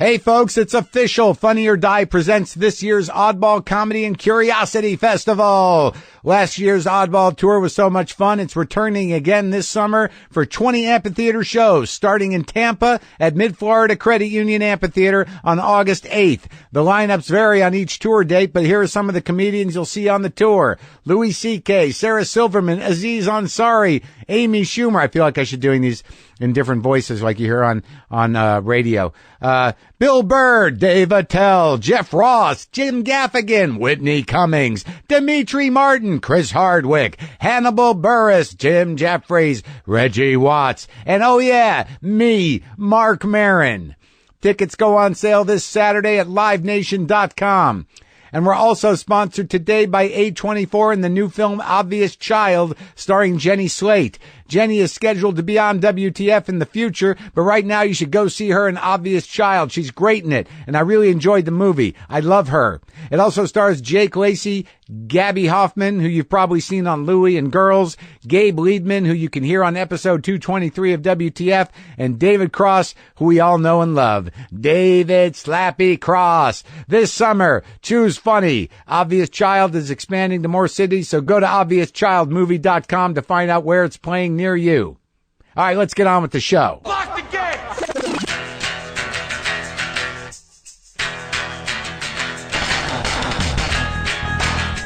Hey folks, it's official. Funny or Die presents this year's Oddball Comedy and Curiosity Festival. Last year's Oddball Tour was so much fun. It's returning again this summer for 20 amphitheater shows, starting in Tampa at Mid-Florida Credit Union Amphitheater on August 8th. The lineups vary on each tour date, but here are some of the comedians you'll see on the tour. Louis C.K., Sarah Silverman, Aziz Ansari, Amy Schumer. I feel like I should be doing these in different voices like you hear on radio. Bill Burr, Dave Attell, Jeff Ross, Jim Gaffigan, Whitney Cummings, Dimitri Martin, Chris Hardwick, Hannibal Buress, Jim Jeffries, Reggie Watts, and oh yeah, me, Marc Maron. Tickets go on sale this Saturday at livenation.com. And we're also sponsored today by A24 and the new film Obvious Child, starring Jenny Slate. Jenny is scheduled to be on WTF in the future, but right now you should go see her in Obvious Child. She's great in it, and I really enjoyed the movie. I love her. It also stars Jake Lacey, Gabby Hoffman, who you've probably seen on Louie and Girls, Gabe Liedman, who you can hear on episode 223 of WTF, and David Cross, who we all know and love. David Slappy Cross. This summer, choose funny. Obvious Child is expanding to more cities, so go to obviouschildmovie.com to find out where it's playing near you. All right, let's get on with the show. Lock the gate!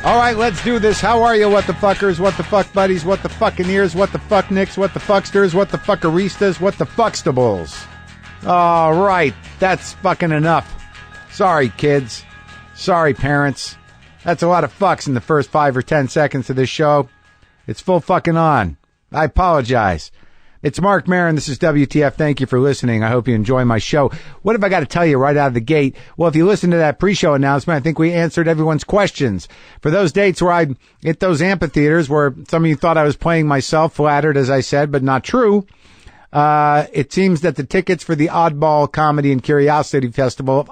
All right, let's do this. How are you, what the fuckers, what the fuck buddies, what the fucking ears, what the fuck nicks, what the fucksters, what the fuckeristas, what the fuckstables? All right, that's fucking enough. Sorry, kids. Sorry, parents. That's a lot of fucks in the first 5 or 10 seconds of this show. It's full fucking on. I apologize. It's Marc Maron. This is WTF. Thank you for listening. I hope you enjoy my show. What have I got to tell you right out of the gate? Well, if you listen to that pre-show announcement, I think we answered everyone's questions. For those dates where I hit those amphitheaters where some of you thought I was playing myself, flattered, as I said, but not true, it seems that the tickets for the Oddball Comedy and Curiosity Festival,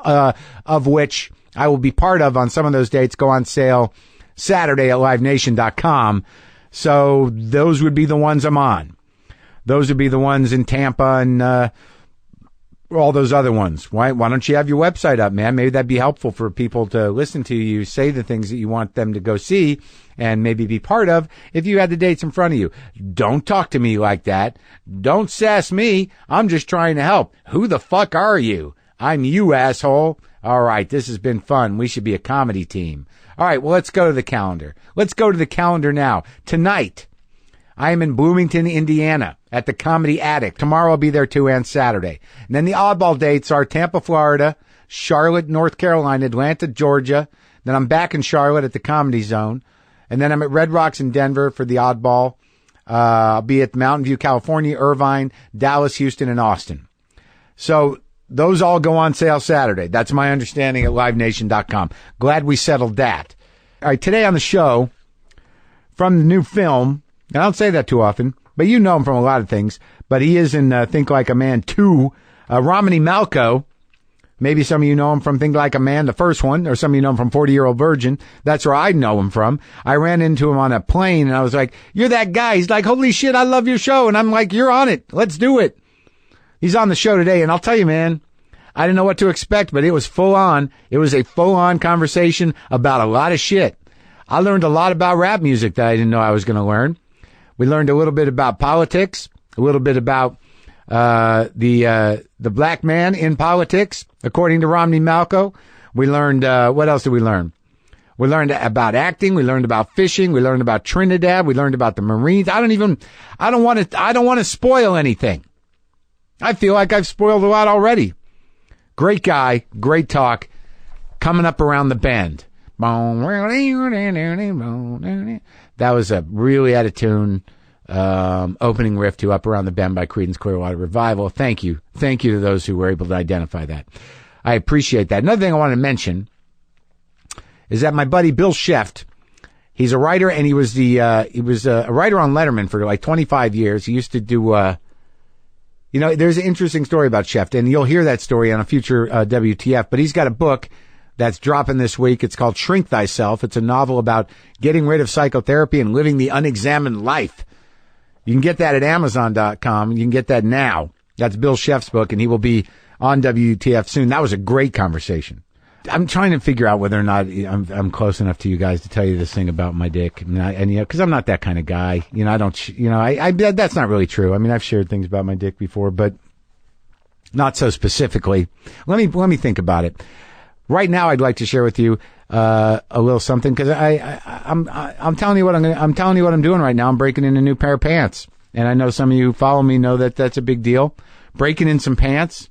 of which I will be part of on some of those dates, go on sale Saturday at livenation.com. So those would be the ones I'm on. Those would be the ones in Tampa and all those other ones. Why don't you have your website up, man? Maybe that'd be helpful for people to listen to you say the things that you want them to go see and maybe be part of if you had the dates in front of you. Don't talk to me like that. Don't sass me. I'm just trying to help. Who the fuck are you? I'm you, asshole. All right, this has been fun. We should be a comedy team. All right, well, let's go to the calendar. Let's go to the calendar now. Tonight, I am in Bloomington, Indiana at the Comedy Attic. Tomorrow I'll be there too, and Saturday. And then the oddball dates are Tampa, Florida, Charlotte, North Carolina, Atlanta, Georgia. Then I'm back in Charlotte at the Comedy Zone. And then I'm at Red Rocks in Denver for the oddball. I'll be at Mountain View, California, Irvine, Dallas, Houston, and Austin. So those all go on sale Saturday. That's my understanding at livenation.com. Glad we settled that. All right, today on the show, from the new film, and I don't say that too often, but you know him from a lot of things, but he is in Think Like a Man 2, Romany Malco. Maybe some of you know him from Think Like a Man, the first one, or some of you know him from 40-Year-Old Virgin. That's where I know him from. I ran into him on a plane, and I was like, you're that guy. He's like, holy shit, I love your show. And I'm like, you're on it. Let's do it. He's on the show today, and I'll tell you, man, I didn't know what to expect, but it was full on. It was a full-on conversation about a lot of shit. I learned a lot about rap music that I didn't know I was going to learn. We learned a little bit about politics, a little bit about the black man in politics, according to Romany Malco. We learned what else did we learn? We learned about acting. We learned about fishing. We learned about Trinidad. We learned about the Marines. I don't want to spoil anything. I feel like I've spoiled a lot already. Great guy, great talk, coming up around the bend. That was a really out of tune opening riff to Up Around the Bend by Creedence Clearwater Revival. Thank you. Thank you to those who were able to identify that. I appreciate that. Another thing I want to mention is that my buddy Bill Sheft, he's a writer, and he was a writer on Letterman for like 25 years. He used to do there's an interesting story about Sheft, and you'll hear that story on a future WTF, but he's got a book that's dropping this week. It's called Shrink Thyself. It's a novel about getting rid of psychotherapy and living the unexamined life. You can get that at Amazon.com. You can get that now. That's Bill Sheft's book, and he will be on WTF soon. That was a great conversation. I'm trying to figure out whether or not I'm close enough to you guys to tell you this thing about my dick. I mean, because I'm not that kind of guy. I don't. I that's not really true. I mean, I've shared things about my dick before, but not so specifically. Let me think about it. Right now, I'd like to share with you a little something, because I'm telling you I'm telling you what I'm doing right now. I'm breaking in a new pair of pants, and I know some of you who follow me know that that's a big deal. Breaking in some pants,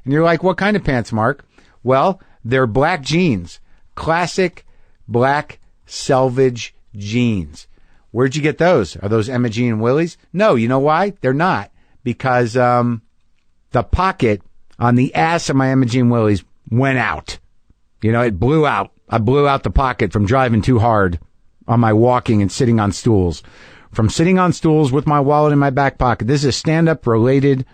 and you're like, what kind of pants, Mark? Well, they're black jeans, classic black selvage jeans. Where'd you get those? Are those Emma Jean and Willie's? No, you know why? They're not, because the pocket on the ass of my Emma Jean Willie's went out. It blew out. I blew out the pocket from driving too hard on my walking and sitting on stools. From sitting on stools with my wallet in my back pocket. This is a stand-up related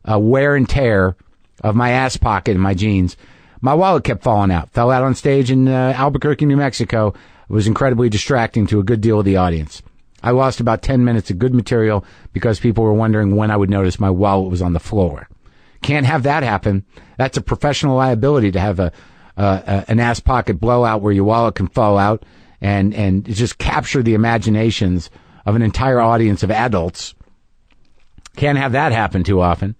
wear and tear of my ass pocket in my jeans. My wallet kept falling out. Fell out on stage in Albuquerque, New Mexico. It was incredibly distracting to a good deal of the audience. I lost about 10 minutes of good material because people were wondering when I would notice my wallet was on the floor. Can't have that happen. That's a professional liability to have an ass pocket blowout where your wallet can fall out and just capture the imaginations of an entire audience of adults. Can't have that happen too often.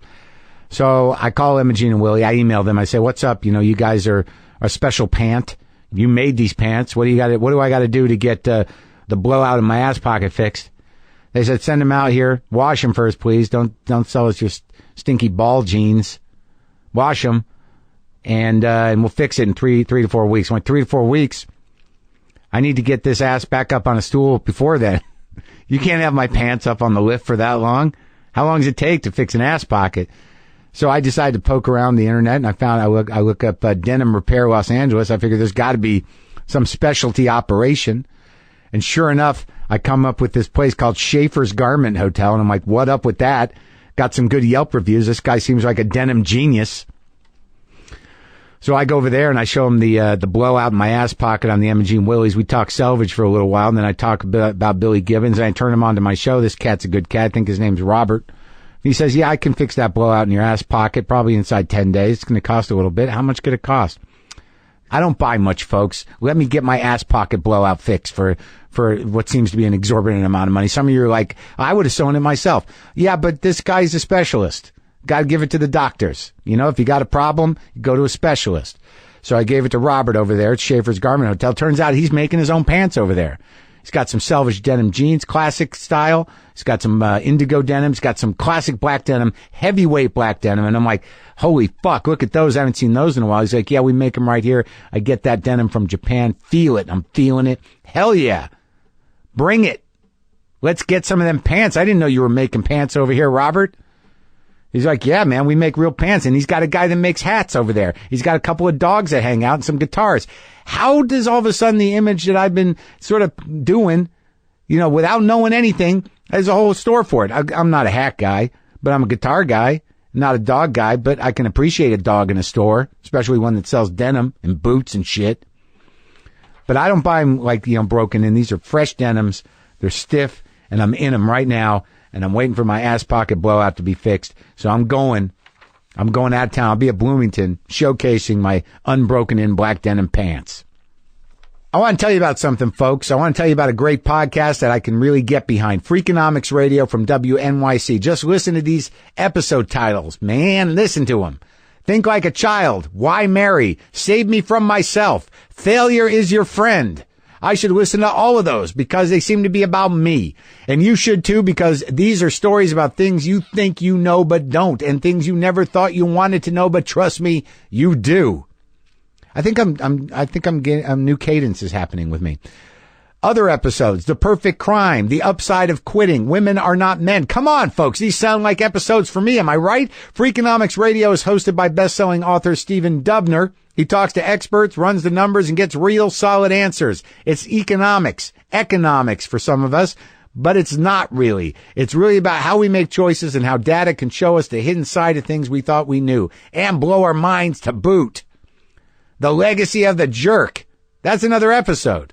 So I call Emma Jean and Willie. I email them. I say, what's up? You guys are a special pant. You made these pants. What do I got to do to get the blowout in my ass pocket fixed? They said, send them out here. Wash them first, please. Don't sell us your stinky ball jeans. Wash them, and we'll fix it in 3 to 4 weeks. Like 3 to 4 weeks, I need to get this ass back up on a stool before then. You can't have my pants up on the lift for that long. How long does it take to fix an ass pocket? So I decided to poke around the internet, and I look up Denim Repair Los Angeles. I figured there's got to be some specialty operation. And sure enough, I come up with this place called Schaefer's Garment Hotel, and I'm like, what up with that? Got some good Yelp reviews. This guy seems like a denim genius. So I go over there and I show him the blowout in my ass pocket on the Emma Jean Willie's. We talk salvage for a little while, and then I talk about Billy Gibbons, and I turn him on to my show. This cat's a good cat. I think his name's Robert. He says, yeah, I can fix that blowout in your ass pocket probably inside 10 days. It's going to cost a little bit. How much could it cost? I don't buy much, folks. Let me get my ass pocket blowout fixed for what seems to be an exorbitant amount of money. Some of you are like, I would have sewn it myself. Yeah, but this guy's a specialist. Got to give it to the doctors. If you got a problem, you go to a specialist. So I gave it to Robert over there at Schaefer's Garment Hotel. Turns out he's making his own pants over there. He's got some selvage denim jeans, classic style. He's got some indigo denim. He's got some classic black denim, heavyweight black denim. And I'm like, holy fuck, look at those. I haven't seen those in a while. He's like, yeah, we make them right here. I get that denim from Japan. Feel it. I'm feeling it. Hell yeah. Bring it. Let's get some of them pants. I didn't know you were making pants over here, Robert. He's like, yeah, man, we make real pants. And he's got a guy that makes hats over there. He's got a couple of dogs that hang out and some guitars. How does all of a sudden the image that I've been sort of doing, without knowing anything, there's a whole store for it. I'm not a hat guy, but I'm a guitar guy, not a dog guy, but I can appreciate a dog in a store, especially one that sells denim and boots and shit. But I don't buy them like, broken in. These are fresh denims. They're stiff, and I'm in them right now. And I'm waiting for my ass pocket blowout to be fixed. So I'm going out of town. I'll be at Bloomington showcasing my unbroken in black denim pants. I want to tell you about something, folks. I want to tell you about a great podcast that I can really get behind. Freakonomics Radio from WNYC. Just listen to these episode titles. Man, listen to them. Think Like a Child. Why Marry? Save Me From Myself. Failure is Your Friend. I should listen to all of those because they seem to be about me. And you should too, because these are stories about things you think you know but don't, and things you never thought you wanted to know, but trust me, you do. I think I'm getting new cadence is happening with me. Other episodes, The Perfect Crime, The Upside of Quitting, Women Are Not Men. Come on, folks. These sound like episodes for me. Am I right? Freakonomics Radio is hosted by best-selling author Stephen Dubner. He talks to experts, runs the numbers, and gets real solid answers. It's economics for some of us, but it's not really. It's really about how we make choices and how data can show us the hidden side of things we thought we knew and blow our minds to boot. The Legacy of the Jerk. That's another episode.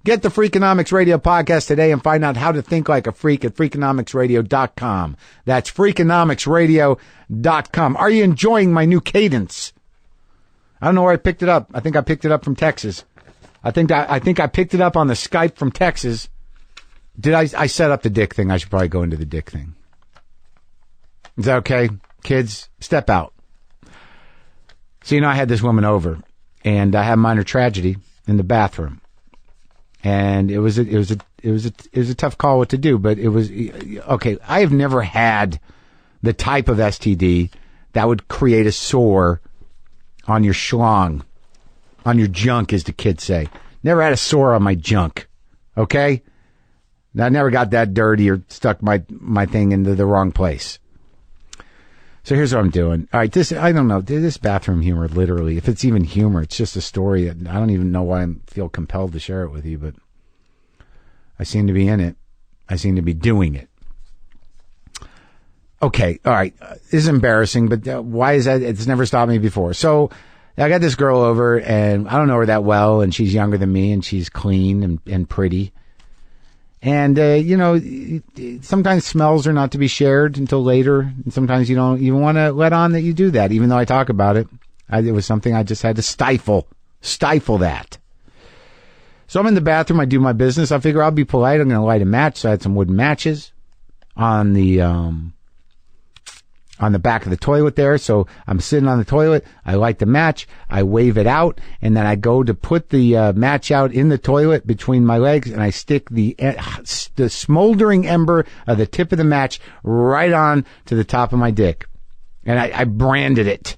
Get the Freakonomics Radio podcast today and find out how to think like a freak at Freakonomicsradio.com. That's Freakonomicsradio.com. Are you enjoying my new cadence? I don't know where I picked it up. I think I picked it up from Texas. I think I picked it up on the Skype from Texas. I set up the dick thing. I should probably go into the dick thing. Is that okay? Kids, step out. So, I had this woman over, and I had minor tragedy in the bathroom. And it was a tough call what to do, but it was okay. I have never had the type of STD that would create a sore on your schlong, on your junk, as the kids say. Never had a sore on my junk. Okay, I never got that dirty or stuck my thing into the wrong place. So here's what I'm doing. All right, I don't know. This bathroom humor, literally, if it's even humor, it's just a story that I don't even know why I feel compelled to share it with you, but I seem to be in it. I seem to be doing it. Okay, all right. This is embarrassing, but why is that? It's never stopped me before. So I got this girl over, and I don't know her that well, and she's younger than me, and she's clean and pretty. And, sometimes smells are not to be shared until later. And sometimes you don't even want to let on that you do that, even though I talk about it. It was something I just had to stifle that. So I'm in the bathroom. I do my business. I figure I'll be polite. I'm going to light a match. So I had some wooden matches on the back of the toilet there. So I'm sitting on the toilet. I light the match. I wave it out. And then I go to put the match out in the toilet between my legs. And I stick the smoldering ember of the tip of the match right on to the top of my dick. And I branded it.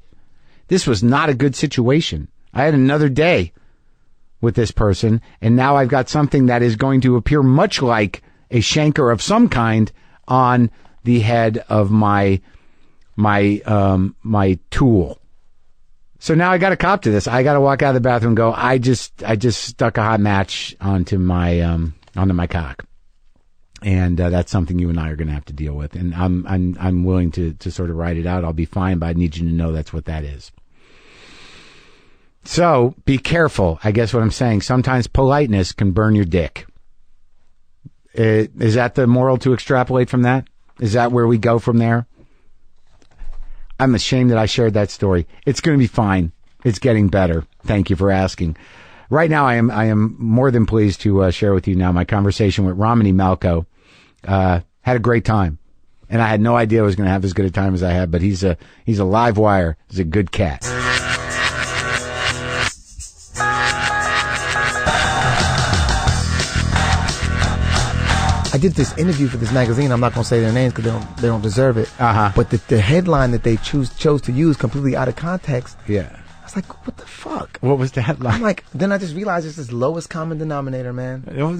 This was not a good situation. I had another day with this person. And now I've got something that is going to appear much like a shanker of some kind on the head of my tool. So now I got to cop to this. I got to walk out of the bathroom and go, I just stuck a hot match onto my cock. And that's something you and I are going to have to deal with. And I'm willing to sort of write it out. I'll be fine, but I need you to know that's what that is. So be careful. I guess what I'm saying, sometimes politeness can burn your dick. Is that the moral to extrapolate from that? Is that where we go from there? I'm ashamed that I shared that story. It's going to be fine. It's getting better. Thank you for asking. Right now, I am more than pleased to share with you now my conversation with Romany Malco. Had a great time, and I had no idea I was going to have as good a time as I had. But he's a live wire. He's a good cat. I did this interview for this magazine. I'm not going to say their names because they don't deserve it. But the headline that they chose to use completely out of context. Yeah. I was like, what the fuck? What was the headline? I'm like, then I just realized it's this lowest common denominator, man. Of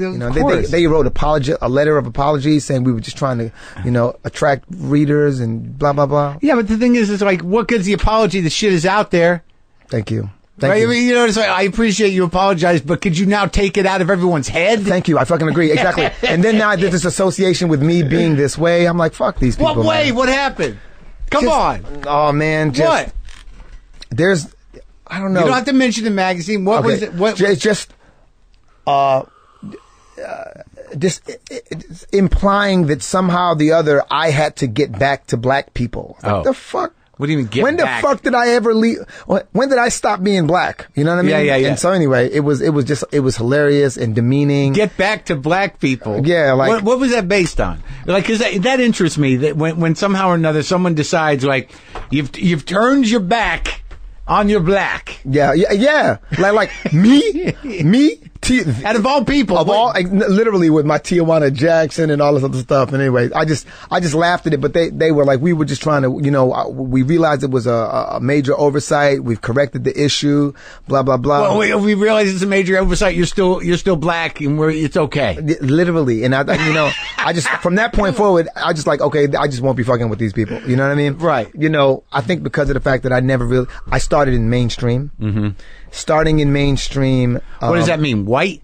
they wrote a letter of apology saying we were just trying to, attract readers and blah, blah, blah. Yeah, but the thing is, it's like, what good's the apology? The shit is out there. Thank you. Right? I mean, it's like, I appreciate you apologize, but could you now take it out of everyone's head? Thank you. I fucking agree. Exactly. And then now I did this association with me being this way. I'm like, fuck these people. What way? Man. What happened? Come on. Oh, man. What? I don't know. You don't have to mention the magazine. What was it? It's just implying that somehow or the other I had to get back to black people. What the fuck? What do you mean get when back? the fuck did I ever leave? When did I stop being black? You know what I mean? Yeah. And so anyway, it was hilarious and demeaning. Get back to black people. Yeah, like what was that based on? Like, because that interests me. That when somehow or another someone decides, like, you've turned your back on your black. Yeah. Like me. Out of all people, literally with my Tijuana Jackson and all this other stuff. And anyway, I just laughed at it, but they were like, we were just trying to, we realized it was a major oversight. We've corrected the issue, blah, blah, blah. Well, we realize it's a major oversight. You're still black and it's okay. Literally. And I just, from that point forward, I just like, okay, I just won't be fucking with these people. You know what I mean? Right. I think because of the fact that I started in mainstream. Mm-hmm. Starting in mainstream. What does that mean? White?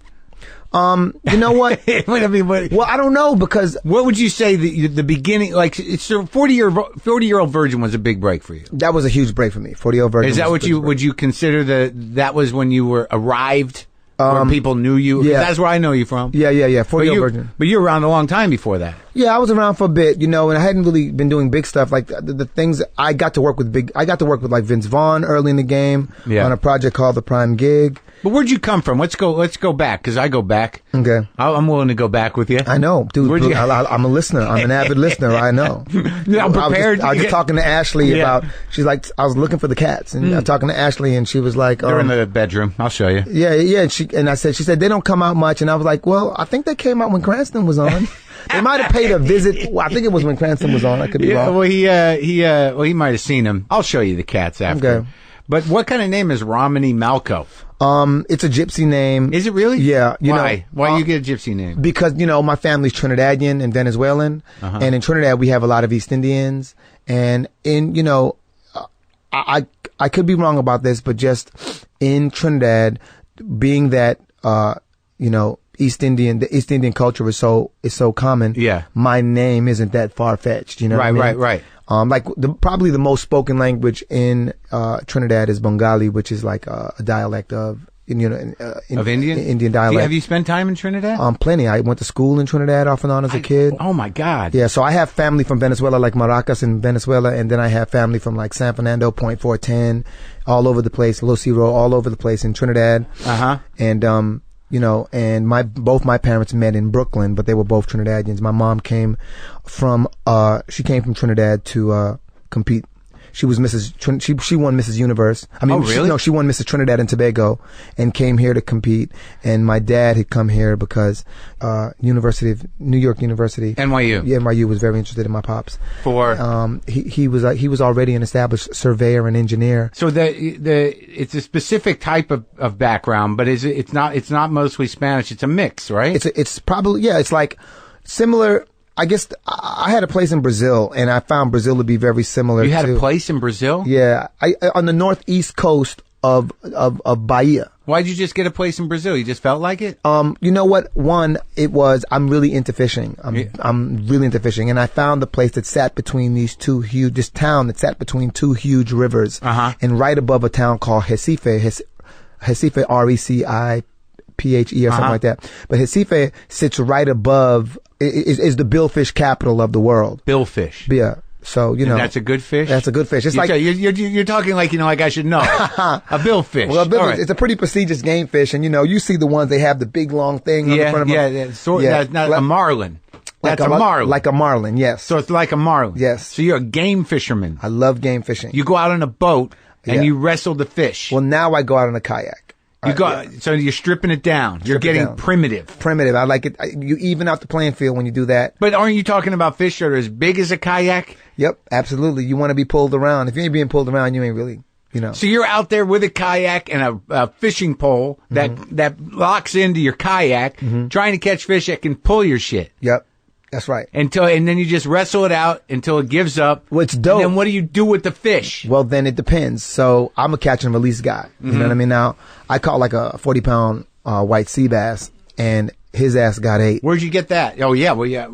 You know what? Well, I don't know because what would you say the beginning? Like, it's a 40-year-old virgin was a big break for you. That was a huge break for me. 40-year-old virgin. Is that what would you consider that was when you were arrived where people knew you? 'Cause that's where I know you from. Yeah. 40-year-old virgin. But you were around a long time before that. Yeah, I was around for a bit, and I hadn't really been doing big stuff. Like the things I got to work with like Vince Vaughn early in the game on a project called The Prime Gig. But where'd you come from? Let's go back, because I go back. Okay. I'm willing to go back with you. I know, dude. I'm a listener. I'm an avid listener. I know. I'm prepared. I was just talking to Ashley about, she's like, I was looking for the cats, and I'm talking to Ashley, and she was like, they're in the bedroom. I'll show you. Yeah. And she said, they don't come out much. And I was like, well, I think they came out when Cranston was on. They might have paid a visit. Well, I think it was when Cranston was on. I could be wrong. Well, he might have seen him. I'll show you the cats after. Okay. But what kind of name is Romany Malco? It's a gypsy name. Is it really? Yeah. Why? Why you get a gypsy name? Because, my family's Trinidadian and Venezuelan. And in Trinidad, we have a lot of East Indians. And I could be wrong about this, but just in Trinidad, being that, the East Indian culture is so common. Yeah. My name isn't that far fetched. You know what I mean? Right. Like probably the most spoken language in Trinidad is Bengali, which is like a dialect of Indian dialect. Have you spent time in Trinidad? Plenty. I went to school in Trinidad off and on as a kid. Oh my God. Yeah. So I have family from Venezuela, like Maracas in Venezuela, and then I have family from like San Fernando, Point 410, all over the place, Los Ciro, all over the place in Trinidad. And and both my parents met in Brooklyn, but they were both Trinidadians. My mom came from Trinidad to compete. She was she won Mrs. Universe. I mean, really? She won Mrs. Trinidad and Tobago and came here to compete. And my dad had come here because New York University, NYU. Yeah, NYU was very interested in my pops. He was already an established surveyor and engineer. So it's a specific type of background, but it's not mostly Spanish. It's a mix, right? It's probably, it's like similar. I guess I had a place in Brazil, and I found Brazil to be very similar. You had a place in Brazil? Yeah, on the northeast coast of Bahia. Why'd you just get a place in Brazil? You just felt like it? You know what? One, I'm really into fishing. I'm really into fishing, and I found the place that sat between this town that sat between two huge rivers, and right above a town called Recife, Reciphe or something like that. But Recife sits right above. Is the billfish capital of the world. Billfish. Yeah. So, And that's a good fish? That's a good fish. It's you're talking like, like I should know. A billfish. Well, it's a pretty prestigious game fish. And, you see the ones, they have the big long thing on the front of them. That's not a marlin. That's a marlin. Like a marlin, yes. So it's like a marlin. Yes. So you're a game fisherman. I love game fishing. You go out on a boat and you wrestle the fish. Well, now I go out on a kayak. So you're stripping it down. You're getting primitive. Primitive. I like it. You even out the playing field when you do that. But aren't you talking about fish that are as big as a kayak? Yep, absolutely. You want to be pulled around. If you ain't being pulled around, you ain't really, So you're out there with a kayak and a fishing pole that locks into your kayak, trying to catch fish that can pull your shit. Yep. That's right. And then you just wrestle it out until it gives up. Well, it's dope. And then what do you do with the fish? Well, then it depends. So I'm a catch and release guy. You know what I mean? Now, I caught like a 40-pound white sea bass, and his ass got ate. Where'd you get that? Oh, yeah. Well, yeah.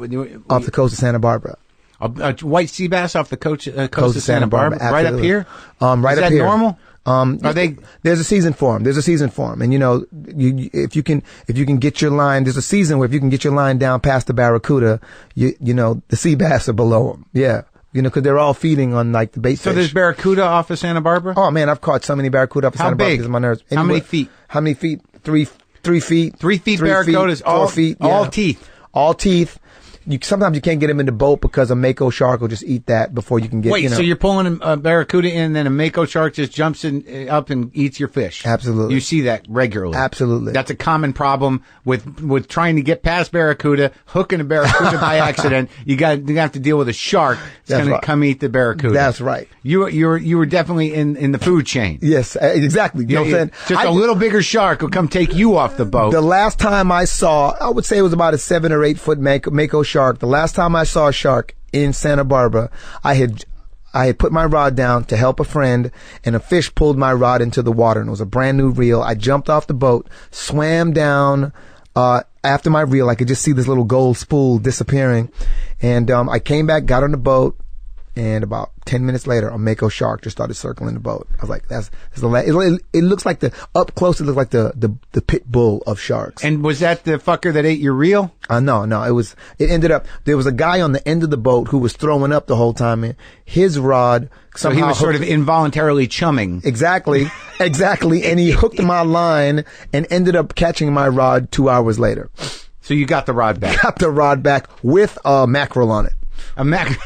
Off the coast of Santa Barbara. A white sea bass off the coast of Santa Barbara? Right up here? Right up here. Is that normal? There's a season for them. And if you can get your line, there's a season where if you can get your line down past the barracuda, the sea bass are below them. Yeah. Because they're all feeding on like the bait fish. So there's barracuda off of Santa Barbara? Oh man, I've caught so many barracuda off of Santa Barbara because of my nerves. How many feet? 3 feet. 3 feet. 3 feet barracudas, 4 feet. Yeah. All teeth. All teeth. Sometimes you can't get them in the boat because a mako shark will just eat that before you can get. Wait, so you're pulling a barracuda in, and then a mako shark just jumps up and eats your fish? Absolutely. You see that regularly? Absolutely. That's a common problem with trying to get past barracuda, hooking a barracuda by accident. You have to deal with a shark that's going to come eat the barracuda. That's right. You were definitely in the food chain. Yes, exactly. You know what I'm saying? Just a little bigger shark will come take you off the boat. The last time I would say it was about a 7 or 8 foot mako shark. The last time I saw a shark in Santa Barbara, I had put my rod down to help a friend, and a fish pulled my rod into the water, and it was a brand new reel. I jumped off the boat, swam down after my reel. I could just see this little gold spool disappearing, and I came back, got on the boat, And about 10 minutes later, a Mako shark just started circling the boat. I was like, that's the it looks like up close, it looked like the pit bull of sharks. And was that the fucker that ate your reel? No, it ended up, there was a guy on the end of the boat who was throwing up the whole time. And his rod, so he was sort of involuntarily chumming. Exactly. And he hooked my line and ended up catching my rod 2 hours later. So you got the rod back? Got the rod back with a mackerel on it. A mackerel.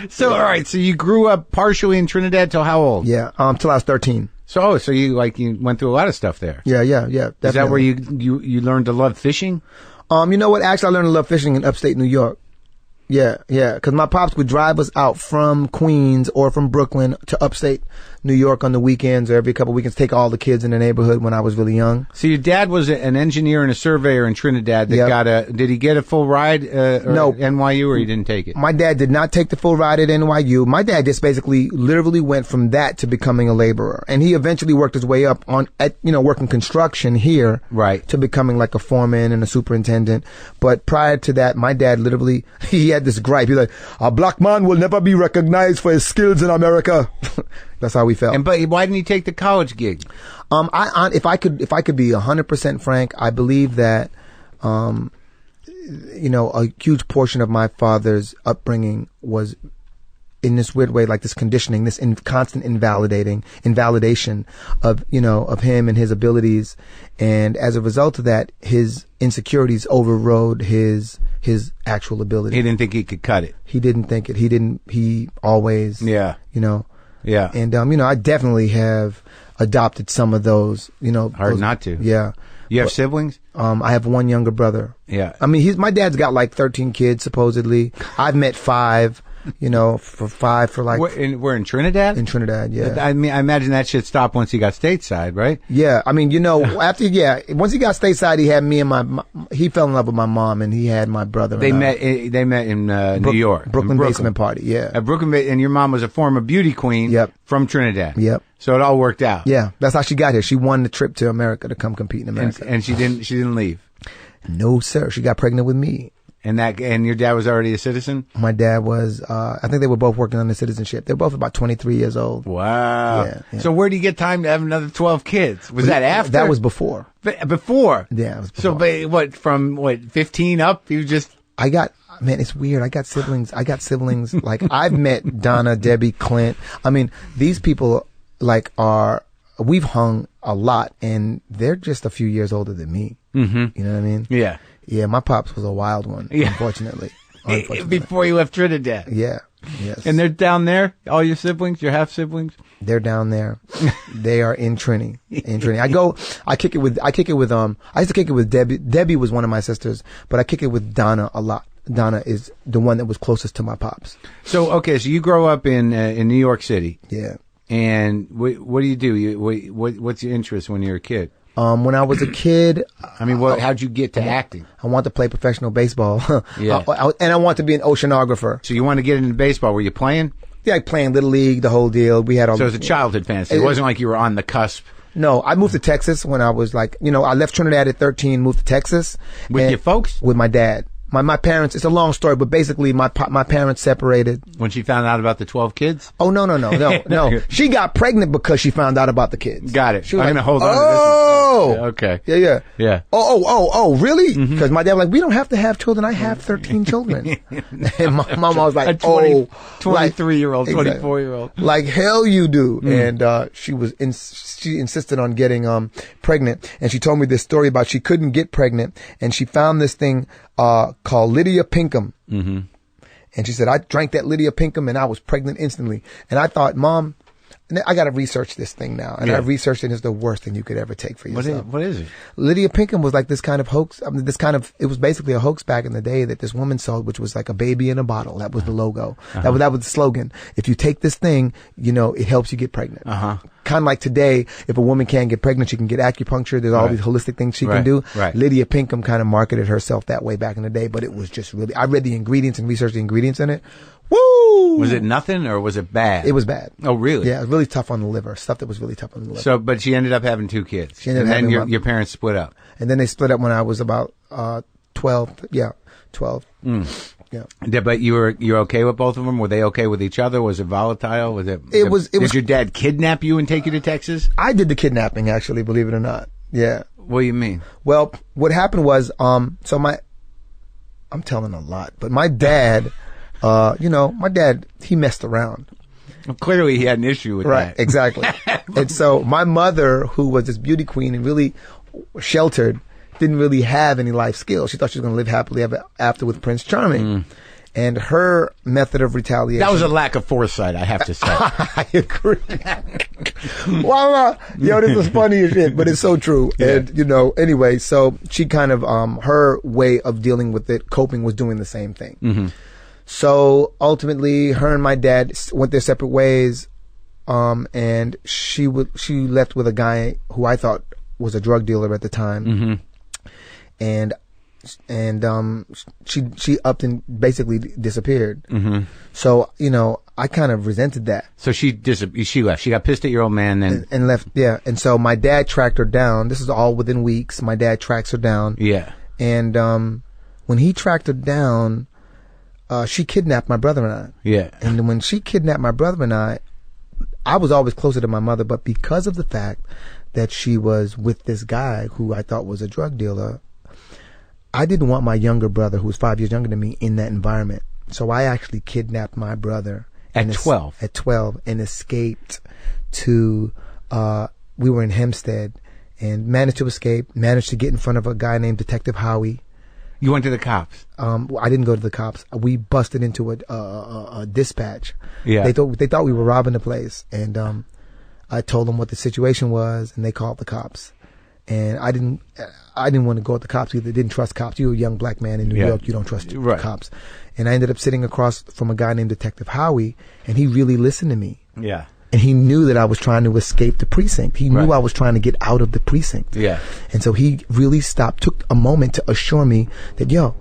So, all right. So you grew up partially in Trinidad till how old? Yeah, till I was 13. So you went through a lot of stuff there. Yeah. Definitely. Is that where you learned to love fishing? You know what? Actually, I learned to love fishing in upstate New York. Yeah. Because my pops would drive us out from Queens or from Brooklyn to upstate New York on the weekends, or every couple of weekends, take all the kids in the neighborhood when I was really young. So your dad was an engineer and a surveyor in Trinidad that did he get a full ride no. at NYU, or he didn't take it? My dad did not take the full ride at NYU. My dad just basically literally went from that to becoming a laborer. And he eventually worked his way up working construction here. Right. To becoming like a foreman and a superintendent. But prior to that, my dad literally, he had this gripe. He's like, a black man will never be recognized for his skills in America. That's how we felt. But why didn't he take the college gig? If I could be 100% frank, I believe that, a huge portion of my father's upbringing was in this weird way, like this conditioning, this constant invalidation of him and his abilities. And as a result of that, his insecurities overrode his actual ability. He didn't think he could cut it. He didn't think it. He always, Yeah. And, I definitely have adopted some of those, Hard not to. Yeah. You have siblings? I have one younger brother. Yeah. I mean, my dad's got like 13 kids, supposedly. I've met 5, for like. We're in Trinidad? In Trinidad, yeah. I mean, I imagine that shit stopped once he got stateside, right? Yeah. I mean, once he got stateside, he had me and he fell in love with my mom, and he had my brother. They met in New York. Brooklyn Basement Party, yeah. At Brooklyn, and your mom was a former beauty queen. Yep. From Trinidad. Yep. So it all worked out. Yeah. That's how she got here. She won the trip to America to come compete in America. And she didn't leave. No, sir. She got pregnant with me. And your dad was already a citizen? My dad was, I think they were both working on the citizenship. They were both about 23 years old. Wow. Yeah. So where do you get time to have another 12 kids? Was that after? That was before. Before? Yeah, it was before. So from 15 up, you just... Man, it's weird. I got siblings. Like, I've met Donna, Debbie, Clint. I mean, these people, like, we've hung a lot, and they're just a few years older than me. Mm-hmm. You know what I mean? Yeah. Yeah, my pops was a wild one, unfortunately. Before you left Trinidad. Yeah. Yes. And they're down there? All your siblings? Your half-siblings? They're down there. They are in Trini. I kick it with I used to kick it with Debbie. Debbie was one of my sisters, but I kick it with Donna a lot. Donna is the one that was closest to my pops. So you grow up in New York City. Yeah. And what do you do? What's your interest when you're a kid? When I was a kid, I mean, how'd you get to acting? I wanted to play professional baseball. Yeah. And I wanted to be an oceanographer. So you wanted to get into baseball. Were you playing? Yeah, like playing Little League, the whole deal. We had all. So it was a childhood fantasy. It wasn't like you were on the cusp. No, I moved to Texas when I was like, I left Trinidad at 13, moved to Texas. With your folks? With my dad. My parents, it's a long story, but basically my parents separated. When she found out about the 12 kids? Oh, no. She got pregnant because she found out about the kids. Got it. She was I'm like, going to hold on to this one. Okay. Yeah. Oh, really? Because my dad was like, we don't have to have children. I have 13 children. And my mom was like, 23-year-old, 24-year-old. Like, hell you do. And she insisted on getting pregnant. And she told me this story about she couldn't get pregnant. And she found this thing called Lydia Pinkham. Mm-hmm. And she said, I drank that Lydia Pinkham and I was pregnant instantly. And I thought, Mom, I got to research this thing now. And I researched it. It's the worst thing you could ever take for yourself. What is it? Lydia Pinkham was like this kind of hoax. I mean, it was basically a hoax back in the day that this woman sold, which was like a baby in a bottle. That was the logo. That was the slogan. If you take this thing, it helps you get pregnant. Kind of like today, if a woman can't get pregnant, she can get acupuncture. There's all these holistic things she can do. Right. Lydia Pinkham kind of marketed herself that way back in the day, but it was just really, I read the ingredients and researched the ingredients in it. Woo! Was it nothing or was it bad? It was bad. Oh, really? Yeah, it was really tough on the liver. Stuff that was really tough on the liver. So, but she ended up having 2 kids. And then your parents split up. And then they split up when I was about 12. Yeah, 12. Yeah. But you're okay with both of them? Were they okay with each other? Was it volatile? Was it? Did your dad kidnap you and take you to Texas? I did the kidnapping, actually, believe it or not. Yeah. What do you mean? Well, what happened was, I'm telling a lot, but my dad, he messed around. Well, clearly he had an issue with that. Right, exactly. And so my mother, who was this beauty queen and really sheltered, didn't really have any life skills. She thought she was going to live happily ever after with Prince Charming. And her method of retaliation... That was a lack of foresight, I have to say. I agree. This is funny as shit, but it's so true. Yeah. And, anyway, so she kind of, her way of dealing with it, coping, was doing the same thing. Mm-hmm. So ultimately, her and my dad went their separate ways, and she left with a guy who I thought was a drug dealer at the time. Mm-hmm. And she upped and basically disappeared. Mm-hmm. So, I kind of resented that. So she left. She got pissed at your old man and left. Yeah. And so my dad tracked her down. This is all within weeks. My dad tracks her down. Yeah. And when he tracked her down, she kidnapped my brother and I. Yeah. And when she kidnapped my brother and I was always closer to my mother, but because of the fact that she was with this guy who I thought was a drug dealer, I didn't want my younger brother, who was 5 years younger than me, in that environment. So I actually kidnapped my brother. At 12? At 12, and escaped to, we were in Hempstead, and managed to escape, managed to get in front of a guy named Detective Howie. You went to the cops? I didn't go to the cops. We busted into a dispatch. Yeah. They thought we were robbing the place, and I told them what the situation was, and they called the cops. And I didn't want to go at the cops either. Didn't trust cops. You're a young black man in New York. You don't trust cops. And I ended up sitting across from a guy named Detective Howie, and he really listened to me. Yeah. And he knew that I was trying to escape the precinct. He knew I was trying to get out of the precinct. Yeah. And so he really took a moment to assure me that,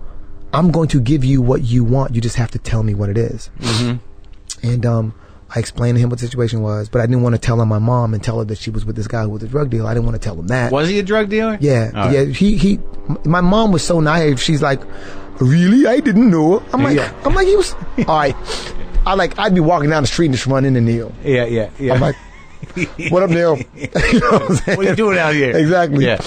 I'm going to give you what you want. You just have to tell me what it is. Mm-hmm. And I explained to him what the situation was, but I didn't want to tell my mom and tell her that she was with this guy who was a drug dealer. I didn't want to tell him that. Was he a drug dealer? Yeah. All yeah. Right. My mom was so naive. She's like, really? I didn't know. I'm like, he was, all right. I'd be walking down the street and just run into Neil. Yeah. I'm like, what up, Neil? You know what are you doing out here? Exactly. Yeah.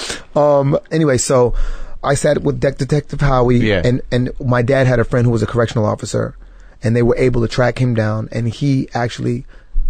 Anyway, so I sat with Detective Howie, and my dad had a friend who was a correctional officer, and they were able to track him down, and he actually,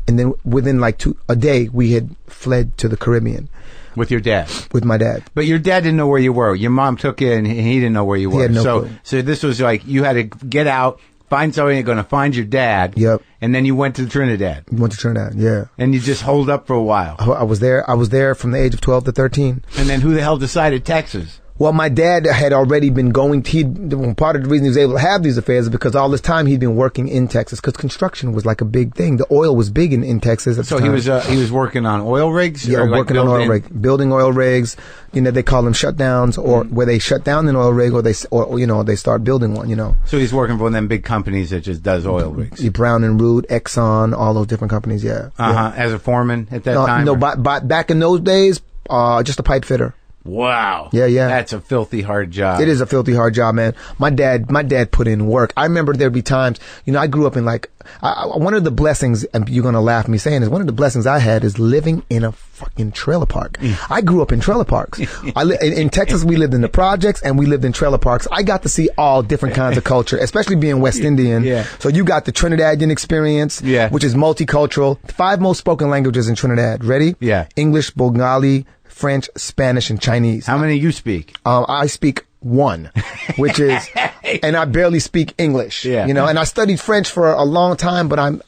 and then within a day, we had fled to the Caribbean. With your dad? With my dad. But your dad didn't know where you were. Your mom took you, and he didn't know where you were. He had no clue. So this was like, you had to get out, find somebody, you're going to find your dad. Yep. And then you went to Trinidad. Went to Trinidad, yeah. And you just holed up for a while. I was there from the age of 12 to 13. And then who the hell decided Texas? Well, my dad had already been going, part of the reason he was able to have these affairs is because all this time he'd been working in Texas, because construction was like a big thing. The oil was big in Texas at the time. So he was working on oil rigs? Yeah, working on oil rigs, building oil rigs. They call them shutdowns, or where they shut down an oil rig, or they start building one, So he's working for them big companies that just does oil rigs. Brown and Root, Exxon, all those different companies, yeah. Uh-huh. Yeah. As a foreman at that time? No, back in those days, just a pipe fitter. Wow. Yeah. That's a filthy hard job. It is a filthy hard job, man. My dad put in work. I remember there'd be times, I grew up in one of the blessings, and you're going to laugh at me saying this, one of the blessings I had is living in a fucking trailer park. I grew up in trailer parks. In Texas, we lived in the projects and we lived in trailer parks. I got to see all different kinds of culture, especially being West Indian. Yeah. So you got the Trinidadian experience, which is multicultural. 5 most spoken languages in Trinidad. Ready? Yeah. English, Bengali, French, Spanish, and Chinese. How many you speak? I speak 1, which is, and I barely speak English. Yeah. And I studied French for a long time, but I'm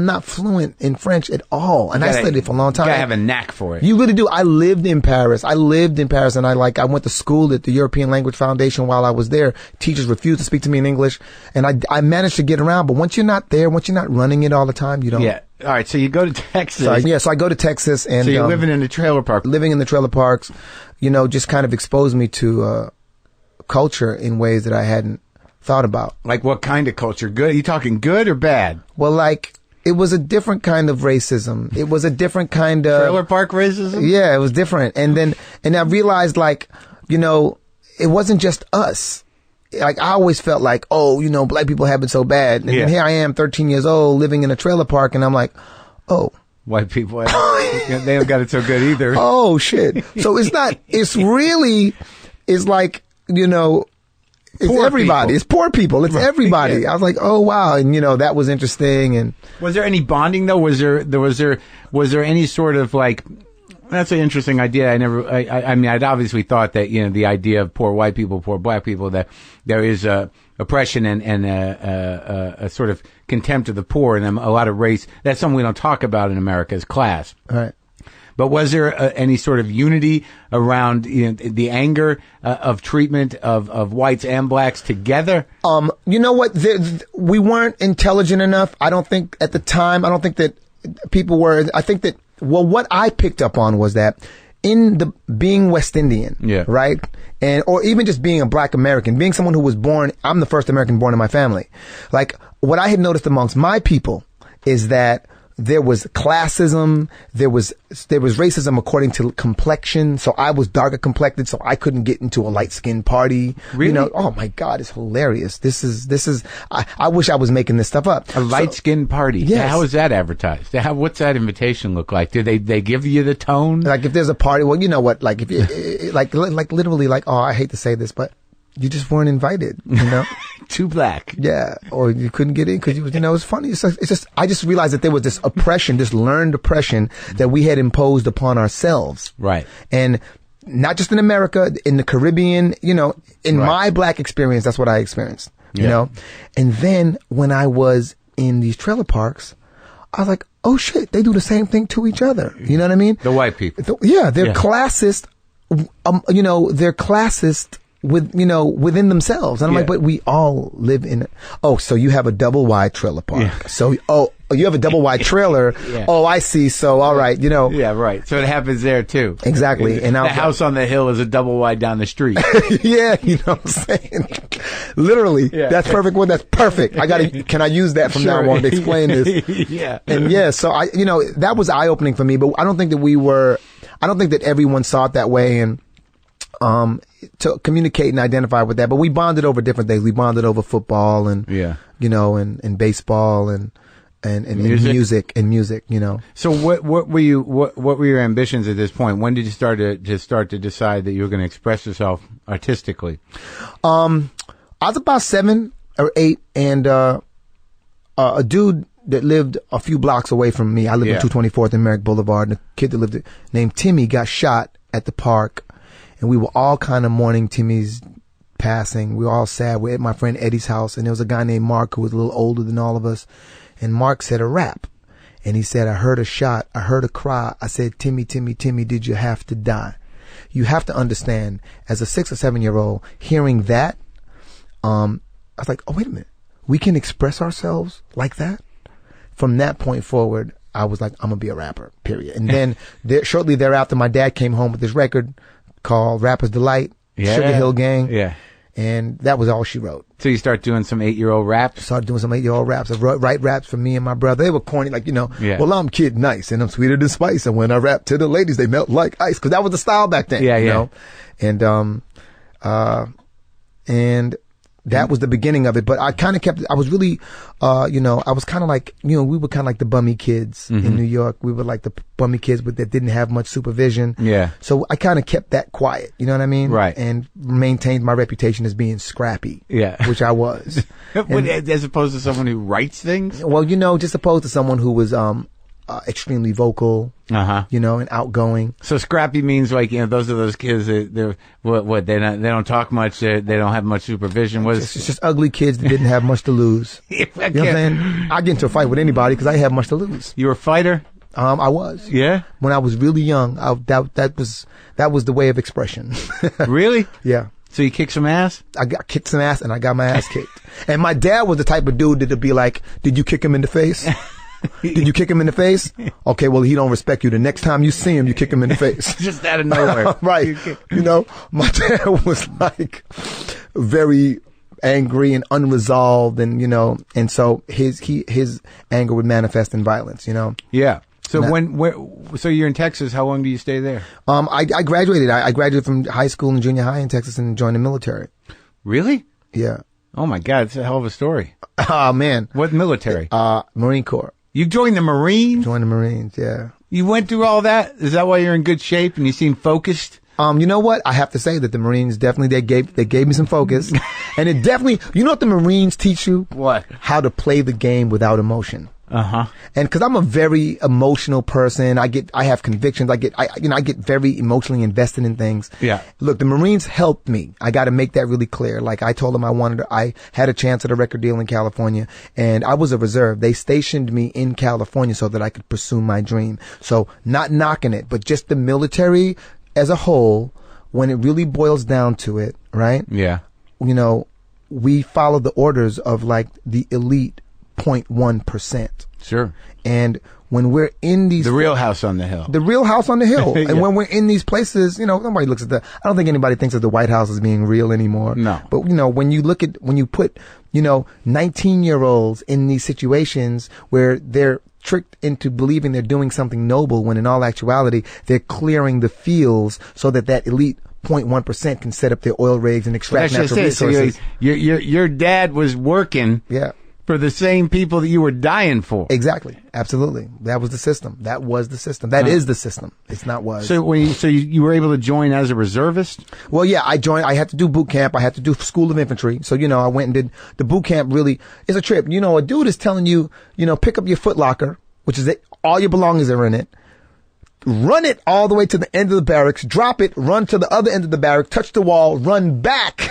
not fluent in French at all. And I studied it for a long time. You gotta have a knack for it. You really do. I lived in Paris, and I went to school at the European Language Foundation while I was there. Teachers refused to speak to me in English, and I managed to get around. But once you're not there, once you're not running it all the time, you don't. Yeah. All right. So you go to Texas. So I go to Texas, and so you're living in the trailer park. Living in the trailer parks, just kind of exposed me to culture in ways that I hadn't thought about. Like what kind of culture? Good? Are you talking good or bad? Well, it was a different kind of racism. It was a different kind of trailer park racism. Yeah, it was different. And I realized, it wasn't just us. like, I always felt like, oh, you know, black people have it so bad. And here I am, 13 years old, living in a trailer park, and I'm like, oh. White people, they don't got it so good either. Oh, shit. So it's not, it's like, you know, it's poor everybody. People. It's poor people. It's everybody. Yeah. I was like, oh, wow. And, you know, that was interesting. And was there any bonding, though? Was there any sort of, like, that's an interesting idea. I mean, I'd obviously thought that, you know, the idea of poor white people, poor black people, that there is oppression and a sort of contempt of the poor, and a lot of race. That's something we don't talk about in America as class. Right. But was there any sort of unity around, you know, the anger of treatment of whites and blacks together? You know what? We weren't intelligent enough. I don't think at the time. I don't think that people were. I think that. Well, what I picked up on was that being West Indian, right? Or even just being a black American, being someone who was born, I'm the first American born in my family. Like, what I had noticed amongst my people is that there was classism, there was racism according to complexion. So I was darker complected, so I couldn't get into a light skinned party. Really? You know, oh my God, it's hilarious. This is, I wish I was making this stuff up. A light skinned party. Yes. How is that advertised? What's that invitation look like? Do they give you the tone? Like, if there's a party, well, you know what, like, if you, like literally, like, oh, I hate to say this, but you just weren't invited, you know? Too black. Yeah. Or you couldn't get in because you know, it's funny. It's just, I just realized that there was this oppression, this learned oppression that we had imposed upon ourselves. Right. And not just in America, in the Caribbean, you know, in my black experience, that's what I experienced, you know? And then when I was in these trailer parks, I was like, oh shit, they do the same thing to each other. You know what I mean? The white people. They're classist, you know, they're classist within themselves. And I'm like, but we all live in so you have a double wide trailer park. Yeah. So, you have a double wide trailer. Oh, I see. So, all right, you know. Yeah, right. So it happens there too. Exactly. And the house on the hill is a double wide down the street. Yeah, you know what I'm saying? Literally. Yeah. That's perfect. Well, that's perfect. Can I use that from now on to explain this? Yeah. And so that was eye opening for me, but I don't think that everyone saw it that way. And, to communicate and identify with that, but we bonded over different things. We bonded over football and, you know, and baseball and music, you know. So what were your ambitions at this point? When did you start to decide that you were going to express yourself artistically? I was about 7 or 8, and, a dude that lived a few blocks away from me. I lived on 224th and Merrick Boulevard, and a kid that lived named Timmy got shot at the park. And we were all kind of mourning Timmy's passing. We were all sad. We're at my friend Eddie's house, and there was a guy named Marc who was a little older than all of us. And Marc said a rap. And he said, I heard a shot. I heard a cry. I said, Timmy, Timmy, Timmy, did you have to die? You have to understand, as a 6 or 7 year old, hearing that, I was like, oh, wait a minute. We can express ourselves like that? From that point forward, I was like, I'm going to be a rapper, period. And then shortly thereafter, my dad came home with this record called Rapper's Delight, Sugar Hill Gang. Yeah. And that was all she wrote. So you start doing some 8-year-old raps? Started doing some 8-year-old raps. I write raps for me and my brother. They were corny, like, you know, well, I'm Kid Nice and I'm sweeter than spice. And when I rap to the ladies, they melt like ice. Cause that was the style back then. You know? And that was the beginning of it. But I kind of I was really, you know, I was kind of like, you know, we were kind of like the bummy kids in New York. We were like the bummy kids that didn't have much supervision. Yeah. So I kind of kept that quiet. You know what I mean? Right. And maintained my reputation as being scrappy. Yeah. Which I was. As opposed to someone who writes things? Well, you know, just opposed to someone who was, extremely vocal, you know, and outgoing. So scrappy means, like, you know, those are those kids that they don't talk much, they don't have much supervision. It's just ugly kids that didn't have much to lose. You know what I'm saying? I get into a fight with anybody because I have much to lose. You were a fighter? I was. Yeah. When I was really young, that was the way of expression. Really? Yeah. So you kicked some ass? I got kicked some ass and I got my ass kicked. And my dad was the type of dude that'd be like, "Did you kick him in the face? Did you kick him in the face? Okay, well, he don't respect you. The next time you see him, you kick him in the face." Just out of nowhere. Right. You know, my dad was like very angry and unresolved, and, you know, and so his anger would manifest in violence, you know? Yeah. So so you're in Texas. How long do you stay there? I graduated. I graduated from high school and junior high in Texas and joined the military. Really? Yeah. Oh my God, it's a hell of a story. Oh man. What military? Marine Corps. You joined the Marines? Joined the Marines, yeah. You went through all that? Is that why you're in good shape and you seem focused? You know what? I have to say that the Marines definitely, they gave me some focus. And it definitely, you know what the Marines teach you? What? How to play the game without emotion. Uh-huh. And cause I'm a very emotional person. I have convictions. I get very emotionally invested in things. Yeah. Look, the Marines helped me. I got to make that really clear. Like I told them I had a chance at a record deal in California and I was a reserve. They stationed me in California so that I could pursue my dream. So not knocking it, but just the military as a whole, when it really boils down to it, right? Yeah. You know, we follow the orders of like the elite 0.1%. Sure. And when we're in these... The real house on the hill. The real house on the hill. Yeah. And when we're in these places, you know, nobody looks at I don't think anybody thinks of the White House as being real anymore. No. But, you know, when you put, 19-year-olds in these situations where they're tricked into believing they're doing something noble when in all actuality, they're clearing the fields so that elite 0.1% can set up their oil rigs and extract natural resources. So your dad was working... Yeah. For the same people that you were dying for. Exactly. Absolutely. That was the system. That was the system. That is the system. It's not was. So you were able to join as a reservist? Well, yeah, I joined. I had to do boot camp. I had to do School of Infantry. So, I went and did the boot camp. Really, it's a trip. A dude is telling you, pick up your foot locker, which is it. All your belongings are in it. Run it all the way to the end of the barracks, drop it, run to the other end of the barracks, touch the wall, run back.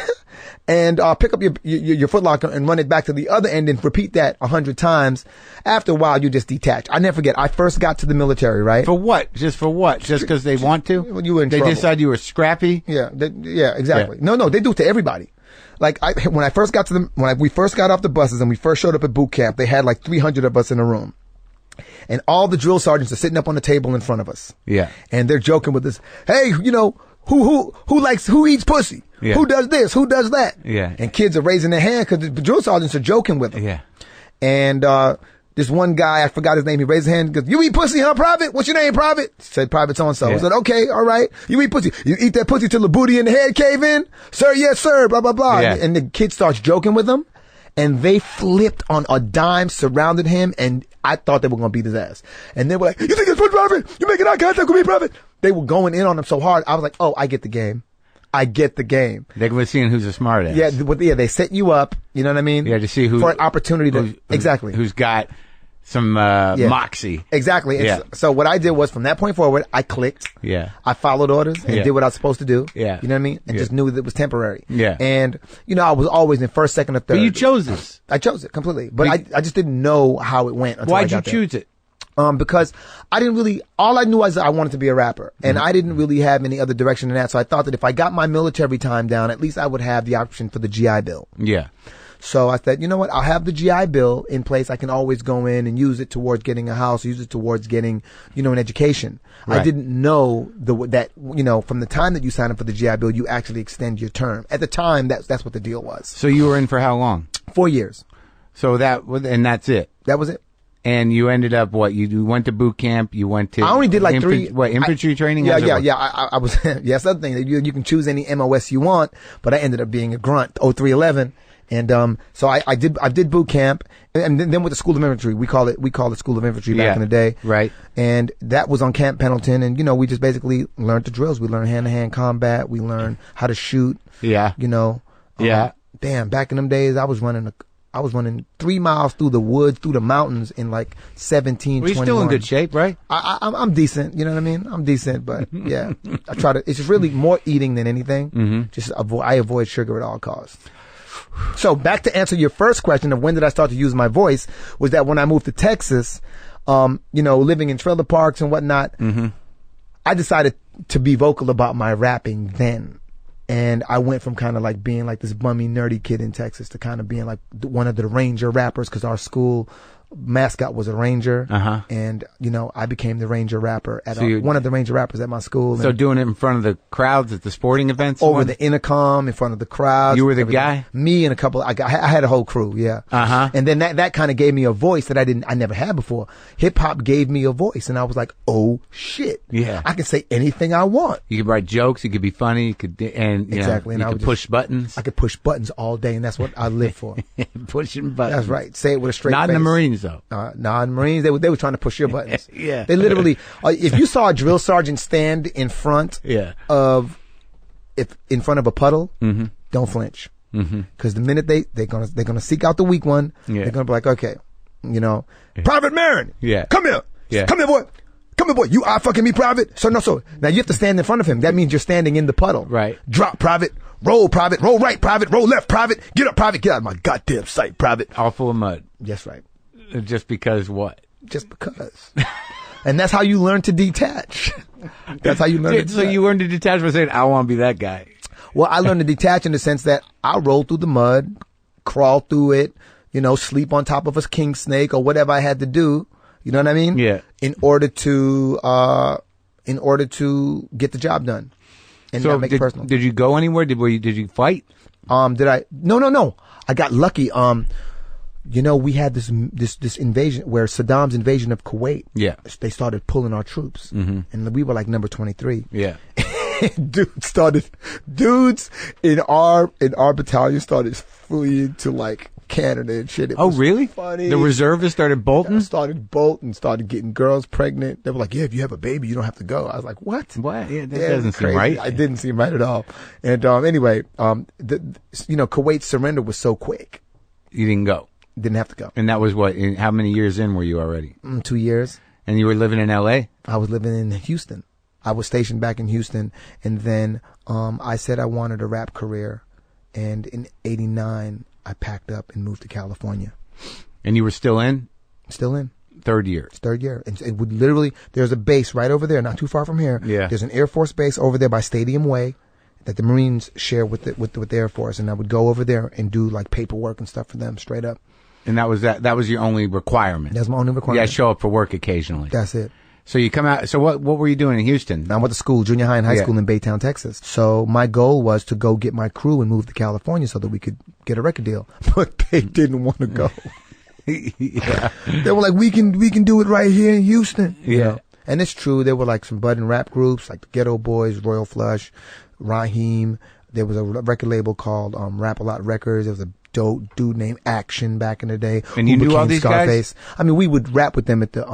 And pick up your foot locker and run it back to the other end and repeat that 100 times. After a while, you just detach. I never forget. I first got to the military, right? For what? Just for what? Just because they want to? Well, you were in They trouble. decide you were scrappy? Yeah. Yeah, exactly. Yeah. No, they do it to everybody. Like when I first got to we first got off the buses and we first showed up at boot camp, they had like 300 of us in a room. And all the drill sergeants are sitting up on the table in front of us. Yeah. And they're joking with us. Hey, who eats pussy? Yeah. Who does this? Who does that? Yeah. And kids are raising their hand because the drill sergeants are joking with them. Yeah. And this one guy, I forgot his name, he raised his hand and goes, "You eat pussy, huh, Private? What's your name, Private?" He said, "Private so-and-so." Yeah. I said, "Okay, all right. You eat pussy. You eat that pussy till the booty in the head cave in?" "Sir, yes, sir," blah, blah, blah. Yeah. And the kid starts joking with him. And they flipped on a dime, surrounded him, and I thought they were going to beat his ass. And they were like, "You think it's fun, Private? You making eye contact with me, Private?" They were going in on him so hard. I was like, "Oh, I get the game. I get the game." They were seeing who's a smart ass. Yeah, they set you up. You know what I mean? Yeah, to see who... For an opportunity to... Exactly. Who's got some moxie. Exactly. And Yeah. so what I did was from that point forward, I clicked. Yeah. I followed orders and Yeah. did what I was supposed to do. Yeah. You know what I mean? And just knew that it was temporary. Yeah. And, I was always in first, second, or third. But you chose this. I chose it completely. But I just didn't know how it went until I Why'd you got there. choose it? Because I didn't really, all I knew was I wanted to be a rapper. And I didn't really have any other direction than that. So I thought that if I got my military time down, at least I would have the option for the GI Bill. Yeah. So I said, you know what? I'll have the GI Bill in place. I can always go in and use it towards getting a house, use it towards getting, an education. Right. I didn't know that from the time that you sign up for the GI Bill, you actually extend your term. At the time, that's what the deal was. So you were in for how long? 4 years. So and that's it. That was it. And you ended up what? You went to boot camp. You went to. I only did like infantry training? Yeah. I was. Yeah, that's the other thing. You can choose any MOS you want, but I ended up being a grunt 0311. And so I did boot camp, and then with the School of Infantry, we call it School of Infantry back in the day, right? And that was on Camp Pendleton, and we just basically learned the drills. We learned hand-to-hand combat. We learned how to shoot. Yeah. Yeah. Damn, back in them days, I was running 3 miles through the woods, through the mountains in like 17, Well, you're 21. still in good shape, right? I'm decent. You know what I mean? I'm decent, but yeah, I try to. It's just really more eating than anything. Mm-hmm. Just I avoid sugar at all costs. So back to answer your first question of when did I start to use my voice was that when I moved to Texas, living in trailer parks and whatnot, I decided to be vocal about my rapping then. And I went from kind of like being like this bummy nerdy kid in Texas to kind of being like one of the Ranger rappers because our school mascot was a ranger, Uh-huh. and I became the ranger rapper at one of the ranger rappers at my school. So doing it in front of the crowds at the sporting events, over the intercom in front of the crowd. You were the guy. Me and a couple. I had a whole crew. Yeah. Uh-huh. And then that kind of gave me a voice that I never had before. Hip hop gave me a voice, and I was like, oh shit. Yeah. I can say anything I want. You could write jokes. You could be funny. You could Exactly. You And could push buttons. I could push buttons all day, and that's what I live for. Pushing buttons. That's right. Say it with a straight Not face. in the Marines though. Nah, in the Marines, they were trying to push your buttons. Yeah. They literally, if you saw a drill sergeant stand in front of a puddle, don't flinch. Because the minute they're gonna seek out the weak one, they're gonna be like, okay, Private Maron, come here, come here, boy. Come here, boy. You are fucking me, Private. So now you have to stand in front of him. That means you're standing in the puddle. Right. Drop, Private. Roll, Private. Roll right, Private. Roll left, Private. Get up, Private. Get out of my goddamn sight, Private. All full of mud. That's right. Just because what? Just because. And that's how you learn to detach. That's how you learn to detach. So you learned to detach by saying, I want to be that guy. Well, I learned to detach in the sense that I'll roll through the mud, crawl through it, sleep on top of a king snake or whatever I had to do. You know what I mean? Yeah. In order to get the job done. And not make it personal. Did you go anywhere? Did you fight? Did I? No. I got lucky. We had this invasion where Saddam's invasion of Kuwait. Yeah. They started pulling our troops. And we were like number 23. Yeah. Dudes in our battalion started fleeing to like Canada and shit. It was really? Funny. The reservists started bolting? Started getting girls pregnant. They were like, yeah, if you have a baby, you don't have to go. I was like, what? What? Yeah, that doesn't seem right. It didn't seem right at all. And anyway, Kuwait's surrender was so quick. You didn't go? Didn't have to go. And that was what? How many years in were you already? 2 years. And you were living in L.A.? I was living in Houston. I was stationed back in Houston. And then I said I wanted a rap career. And in 89, I packed up and moved to California. And you were still in? Still in. Third year. It's third year. And it would literally, there's a base right over there, not too far from here. Yeah. There's an Air Force base over there by Stadium Way that the Marines share with the Air Force. And I would go over there and do like paperwork and stuff for them straight up. And that was your only requirement? That's my only requirement. Yeah, show up for work occasionally. That's it. So you come out, so what were you doing in Houston? I went to school, junior high and high school in Baytown, Texas. So my goal was to go get my crew and move to California so that we could get a record deal. But they didn't want to go. Yeah. They were like, we can do it right here in Houston. Yeah. And it's true. There were like some budding rap groups like the Ghetto Boys, Royal Flush, Raheem. There was a record label called Rap A Lot Records. There was a dope dude named Action back in the day. And you knew all these Scarface. guys? I mean, we would rap with them at the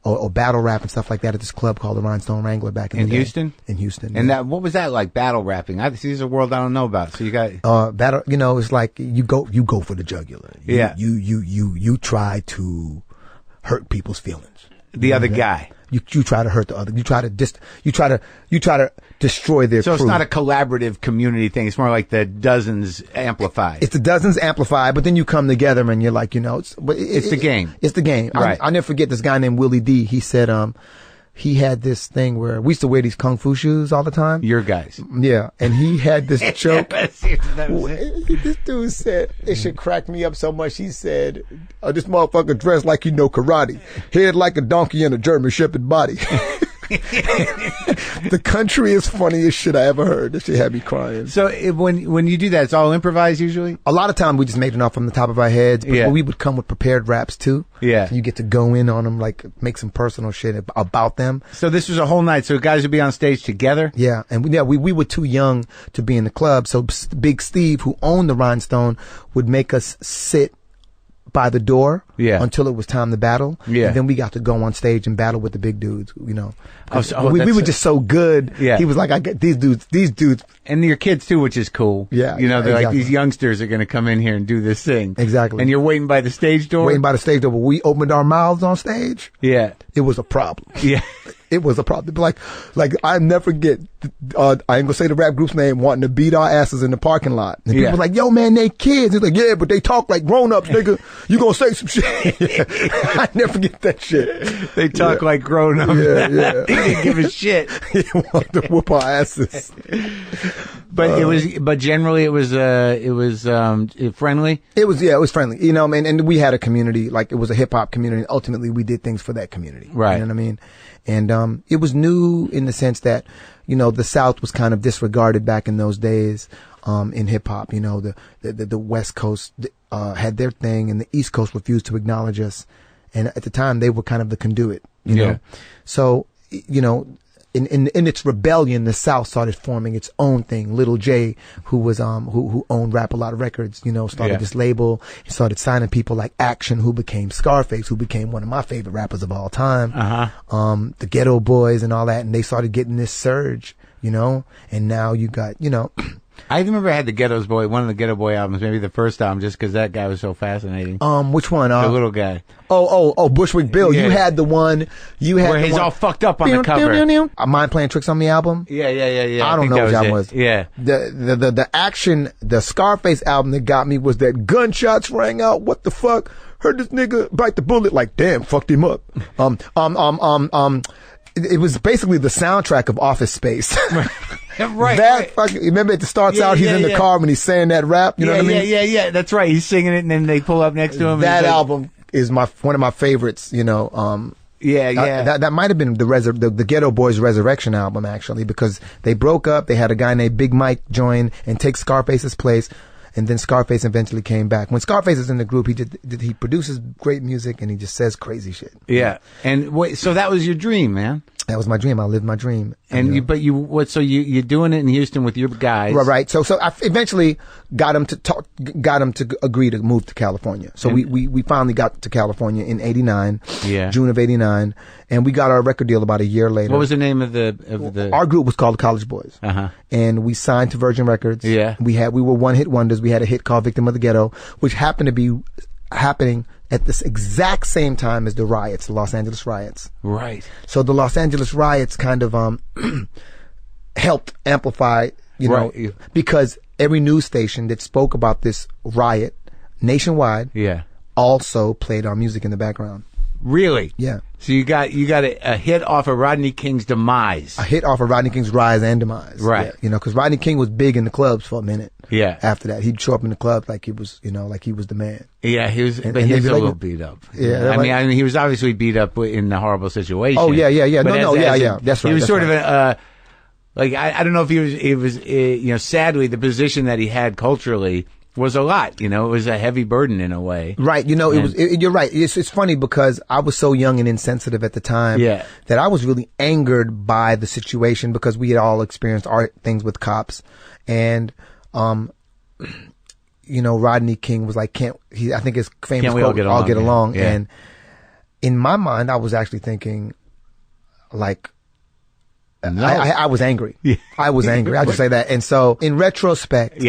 or battle rap and stuff like that at this club called the Rhinestone Wrangler back in the day. Houston? In Houston. And that, what was that like, battle rapping? This is a world I don't know about. So you got battle. It's like you go for the jugular. You try to hurt people's feelings. The other guy. You try to hurt the other. You try to destroy their crew. So it's not a collaborative community thing. It's more like the dozens amplified. It's the dozens amplified, but then you come together and you're like, it's the game. It's the game. Right. I'll never forget this guy named Willie D. He said, he had this thing where we used to wear these kung fu shoes all the time. Your guys. Yeah. And he had this joke. This This dude said, it should crack me up so much. He said, this motherfucker dressed like you know karate. Head like a donkey and a German shepherd body. The country is funniest shit I ever heard. This shit had me crying. So when you do that, it's all improvised usually? A lot of time we just made it off from the top of our heads, but we would come with prepared raps too. Yeah. So you get to go in on them, like make some personal shit about them. So this was a whole night. So guys would be on stage together? Yeah. And we were too young to be in the club. So Big Steve, who owned the Rhinestone, would make us sit by the door until it was time to battle. Yeah. And then we got to go on stage and battle with the big dudes, we were just so good. Yeah. He was like, I get these dudes. And your kids too, which is cool. Yeah. They're exactly. like, these youngsters are going to come in here and do this thing. Exactly. And you're waiting by the stage door? Waiting by the stage door. When we opened our mouths on stage. Yeah. It was a problem. Yeah. It was a problem. Like I never forget, I ain't gonna say the rap group's name, wanting to beat our asses in the parking lot. And people like, yo man, they kids. He's like, yeah, but they talk like grown-ups, nigga. You gonna say some shit. I never forget that shit. They talk like grown-ups. Yeah. They didn't give a shit. He wanted to whoop our asses. But generally it was friendly. It was friendly, you know, and we had a community, like it was a hip hop community. And ultimately we did things for that community. Right. You know what I mean? And, it was new in the sense that, you know, the South was kind of disregarded back in those days, in hip hop. You know, the West Coast, had their thing and the East Coast refused to acknowledge us. And at the time they were kind of the conduit, you know? So, you know, in its rebellion, the South started forming its own thing. Little J, who was who owned Rap A Lot Records, you know, started this label. He started signing people like Action, who became Scarface, who became one of my favorite rappers of all time. The Ghetto Boys and all that, and they started getting this surge, you know. And now you got, you know. I remember I had one of the Ghetto Boy albums, maybe the first album, just because that guy was so fascinating. Which one? The little guy. Bushwick Bill. Yeah. You had the one. Where he's all fucked up on the cover. Mind Playing Tricks on Me album. Yeah. I don't know what that was. Yeah. The Action, the Scarface album that got me was that Gunshots Rang Out. What the fuck? Heard this nigga bite the bullet. Like, damn, fucked him up. It was basically the soundtrack of Office Space. Right. Remember it starts out, he's in the car when he's saying that rap. You know what I mean? Yeah. That's right. He's singing it, and then they pull up next to him. That album is one of my favorites. You know. That might have been the Ghetto Boys Resurrection album, actually, because they broke up. They had a guy named Big Mike join and take Scarface's place. And then Scarface eventually came back. When Scarface is in the group, he produces great music and he just says crazy shit. Yeah. And so that was your dream, man. That was my dream. I lived my dream. And you're doing it in Houston with your guys. Right. So I eventually got him to agree to move to California. So we finally got to California in 89. Yeah. June of 89. And we got our record deal about a year later. What was the name of the Our group was called the College Boys. And we signed to Virgin Records. Yeah. We were one-hit wonders. We had a hit called Victim of the Ghetto, which happened to be happening at this exact same time as the riots, the Los Angeles riots. Right. So the Los Angeles riots kind of helped amplify, you know, because every news station that spoke about this riot nationwide also played our music in the background. Really? Yeah. So you got a hit off of Rodney King's demise. A hit off of Rodney King's rise and demise. Right. Yeah, you know, because Rodney King was big in the clubs for a minute. Yeah. After that, he'd show up in the club like he was, you know, like he was the man. Yeah, he was, but he was a little beat up. Yeah. I mean, he was obviously beat up in the horrible situation. Oh, yeah. But Yeah. That's right. He was sort of like, I don't know if he was, you know, sadly, the position that he had culturally was a lot, you know, it was a heavy burden in a way. Right. You know, you're right. It's funny because I was so young and insensitive at the time that I was really angered by the situation because we had all experienced our things with cops. And, you know, Rodney King was like, I think his famous quote, all get along. Yeah. And in my mind, I was actually thinking like, no. I was angry. Yeah. I was angry. I'll just say that. And so in retrospect,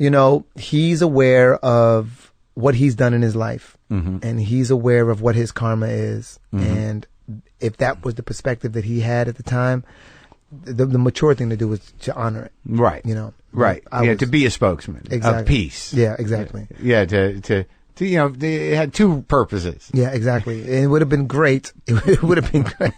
you know, he's aware of what he's done in his life, and he's aware of what his karma is. And if that was the perspective that he had at the time, the mature thing to do was to honor it. Right. You know. Right. To be a spokesman of peace. Yeah, exactly. Yeah, to you know, it had two purposes. Yeah, exactly. And it would have been great. It would have been great.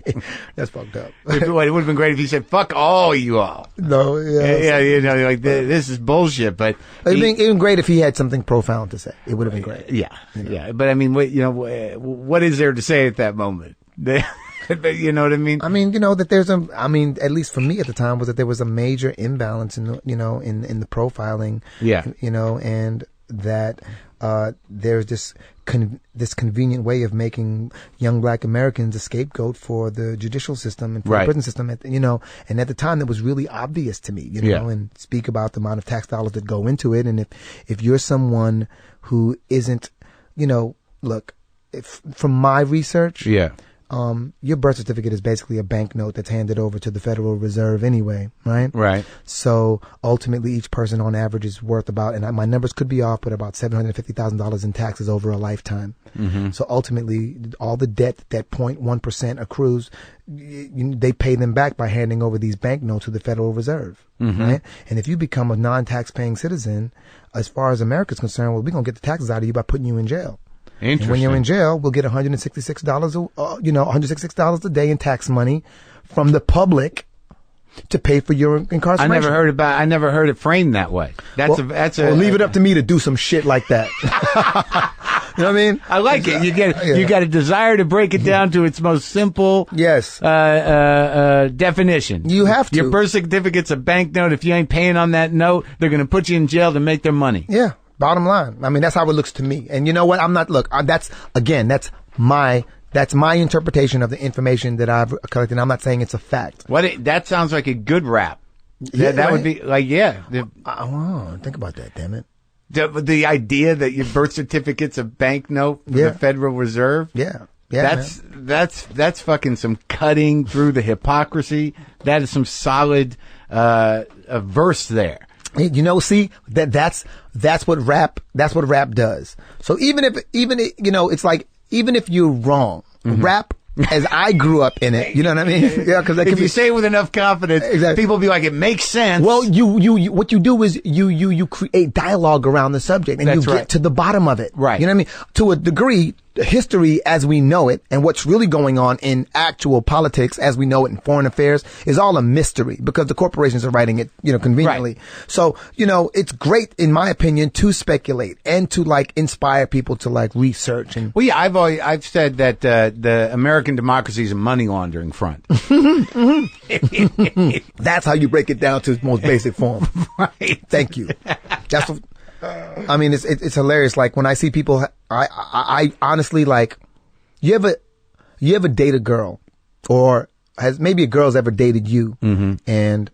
That's fucked up. It would have been great if he said, fuck all you all. No, yeah. Yeah, you know, like, this is bullshit, but... It would have been great if he had something profound to say. It would have been great. Yeah, you know? Yeah. But I mean, what is there to say at that moment? You know what I mean? I mean, you know, that at least for me at the time, was that there was a major imbalance in, you know, in the profiling. Yeah. You know, and that... there's this convenient way of making young black Americans a scapegoat for the judicial system and for the prison system, you know, and at the time that was really obvious to me, you know, and speak about the amount of tax dollars that go into it. And if you're someone who isn't, you know, look, from my research, your birth certificate is basically a banknote that's handed over to the Federal Reserve anyway, right? Right. So ultimately, each person on average is worth about, and my numbers could be off, but about $750,000 in taxes over a lifetime. So ultimately, all the debt that 0.1% accrues, they pay them back by handing over these banknotes to the Federal Reserve, right? And if you become a non-tax-paying citizen, as far as America's concerned, well, we're gonna get the taxes out of you by putting you in jail. And when you're in jail, we'll get $166 a day in tax money from the public to pay for your incarceration. I never heard it framed that way. Well, leave it up to me to do some shit like that. You know what I mean? I like it. You got a desire to break it down to its most simple definition. You have to. Your birth certificate's a banknote. If you ain't paying on that note, they're going to put you in jail to make their money. Yeah. Bottom line. I mean, that's how it looks to me. And you know what? That's my interpretation of the information that I've collected. I'm not saying it's a fact. That sounds like a good rap. Yeah, that right? would be like, yeah. Think about that, damn it. The idea that your birth certificate's a banknote for the Federal Reserve. Yeah. That's fucking some cutting through the hypocrisy. That is some solid, verse there. You know, see, that's what rap does. So even if it's like, even if you're wrong, rap, as I grew up in it, you know what I mean? Yeah, because if you say it with enough confidence, people will be like, it makes sense. Well, you what you do is you create dialogue around the subject, and you get to the bottom of it. Right. You know what I mean? To a degree, history as we know it and what's really going on in actual politics as we know it in foreign affairs is all a mystery because the corporations are writing it, conveniently. Right. So, it's great, in my opinion, to speculate and to inspire people to research. And well, yeah, I've said that the American democracy is a money laundering front. That's how you break it down to its most basic form. Right. Thank you. That's what, I mean, it's hilarious. Like when I see people, I honestly you ever date a girl, or maybe a girl's ever dated you, and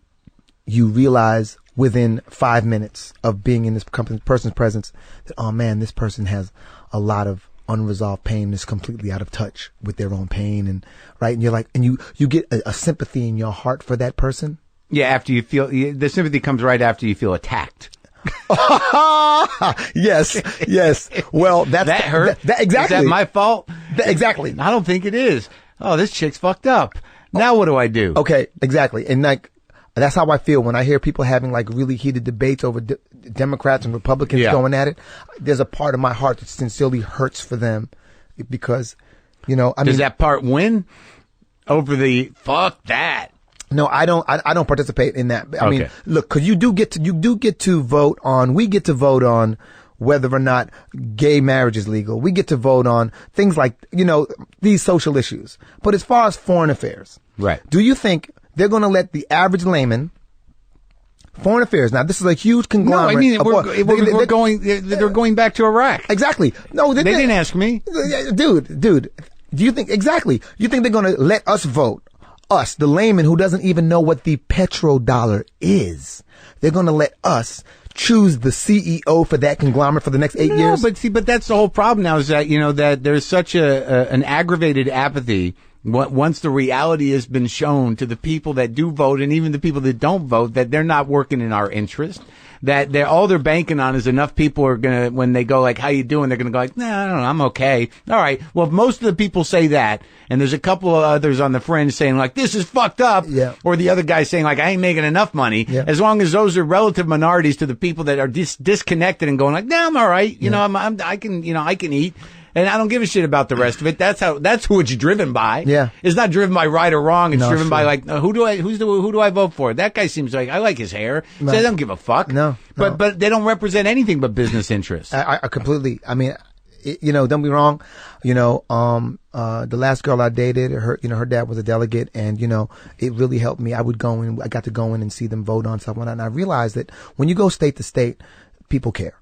you realize within 5 minutes of being in this person's presence that, oh man, this person has a lot of unresolved pain, is completely out of touch with their own pain, and you're like, and you get a sympathy in your heart for that person. Yeah, after you feel the sympathy comes right after you feel attacked. Yes. Well, that hurt. Exactly. Is that my fault? Exactly. I don't think it is. Oh, this chick's fucked up. Now what do I do? Okay, exactly. And that's how I feel when I hear people having really heated debates over Democrats and Republicans going at it. There's a part of my heart that sincerely hurts for them because, does that part win over the fuck that? No, I don't participate in that. I mean, look, cause we get to vote on whether or not gay marriage is legal. We get to vote on things like, these social issues. But as far as foreign affairs, right? Do you think they're going to let the average layman, foreign affairs? Now, this is a huge conglomerate. No, I mean, they're going back to Iraq. Exactly. No, they didn't ask me. Dude, do you think they're going to let us vote? Us, the layman who doesn't even know what the petrodollar is. They're going to let us choose the CEO for that conglomerate for the next 8 years. But that's the whole problem now is that, that there's such an aggravated apathy once the reality has been shown to the people that do vote and even the people that don't vote that they're not working in our interest. That all they're banking on is enough people are gonna, when they go how you doing, they're gonna go nah, I don't know, I'm okay. All right. Well, if most of the people say that, and there's a couple of others on the fringe saying this is fucked up, or the other guy saying I ain't making enough money, as long as those are relative minorities to the people that are disconnected and going nah, I'm all right. I can eat. And I don't give a shit about the rest of it. That's who it's driven by. Yeah. It's not driven by right or wrong. It's driven by who do I vote for? That guy seems like I like his hair. No. So I don't give a fuck. No. But they don't represent anything but business interests. I completely, I mean, don't be wrong. The last girl I dated, her dad was a delegate, and it really helped me. I got to go in and see them vote on someone, and I realized that when you go state to state, people care.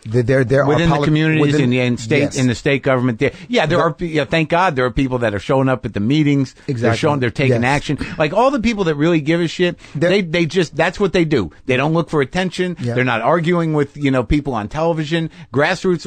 There within the communities in the state government. There are. Thank God there are people that are showing up at the meetings. Exactly. They're taking action. Like all the people that really give a shit. They just that's what they do. They don't look for attention. Yeah. They're not arguing with people on television, grassroots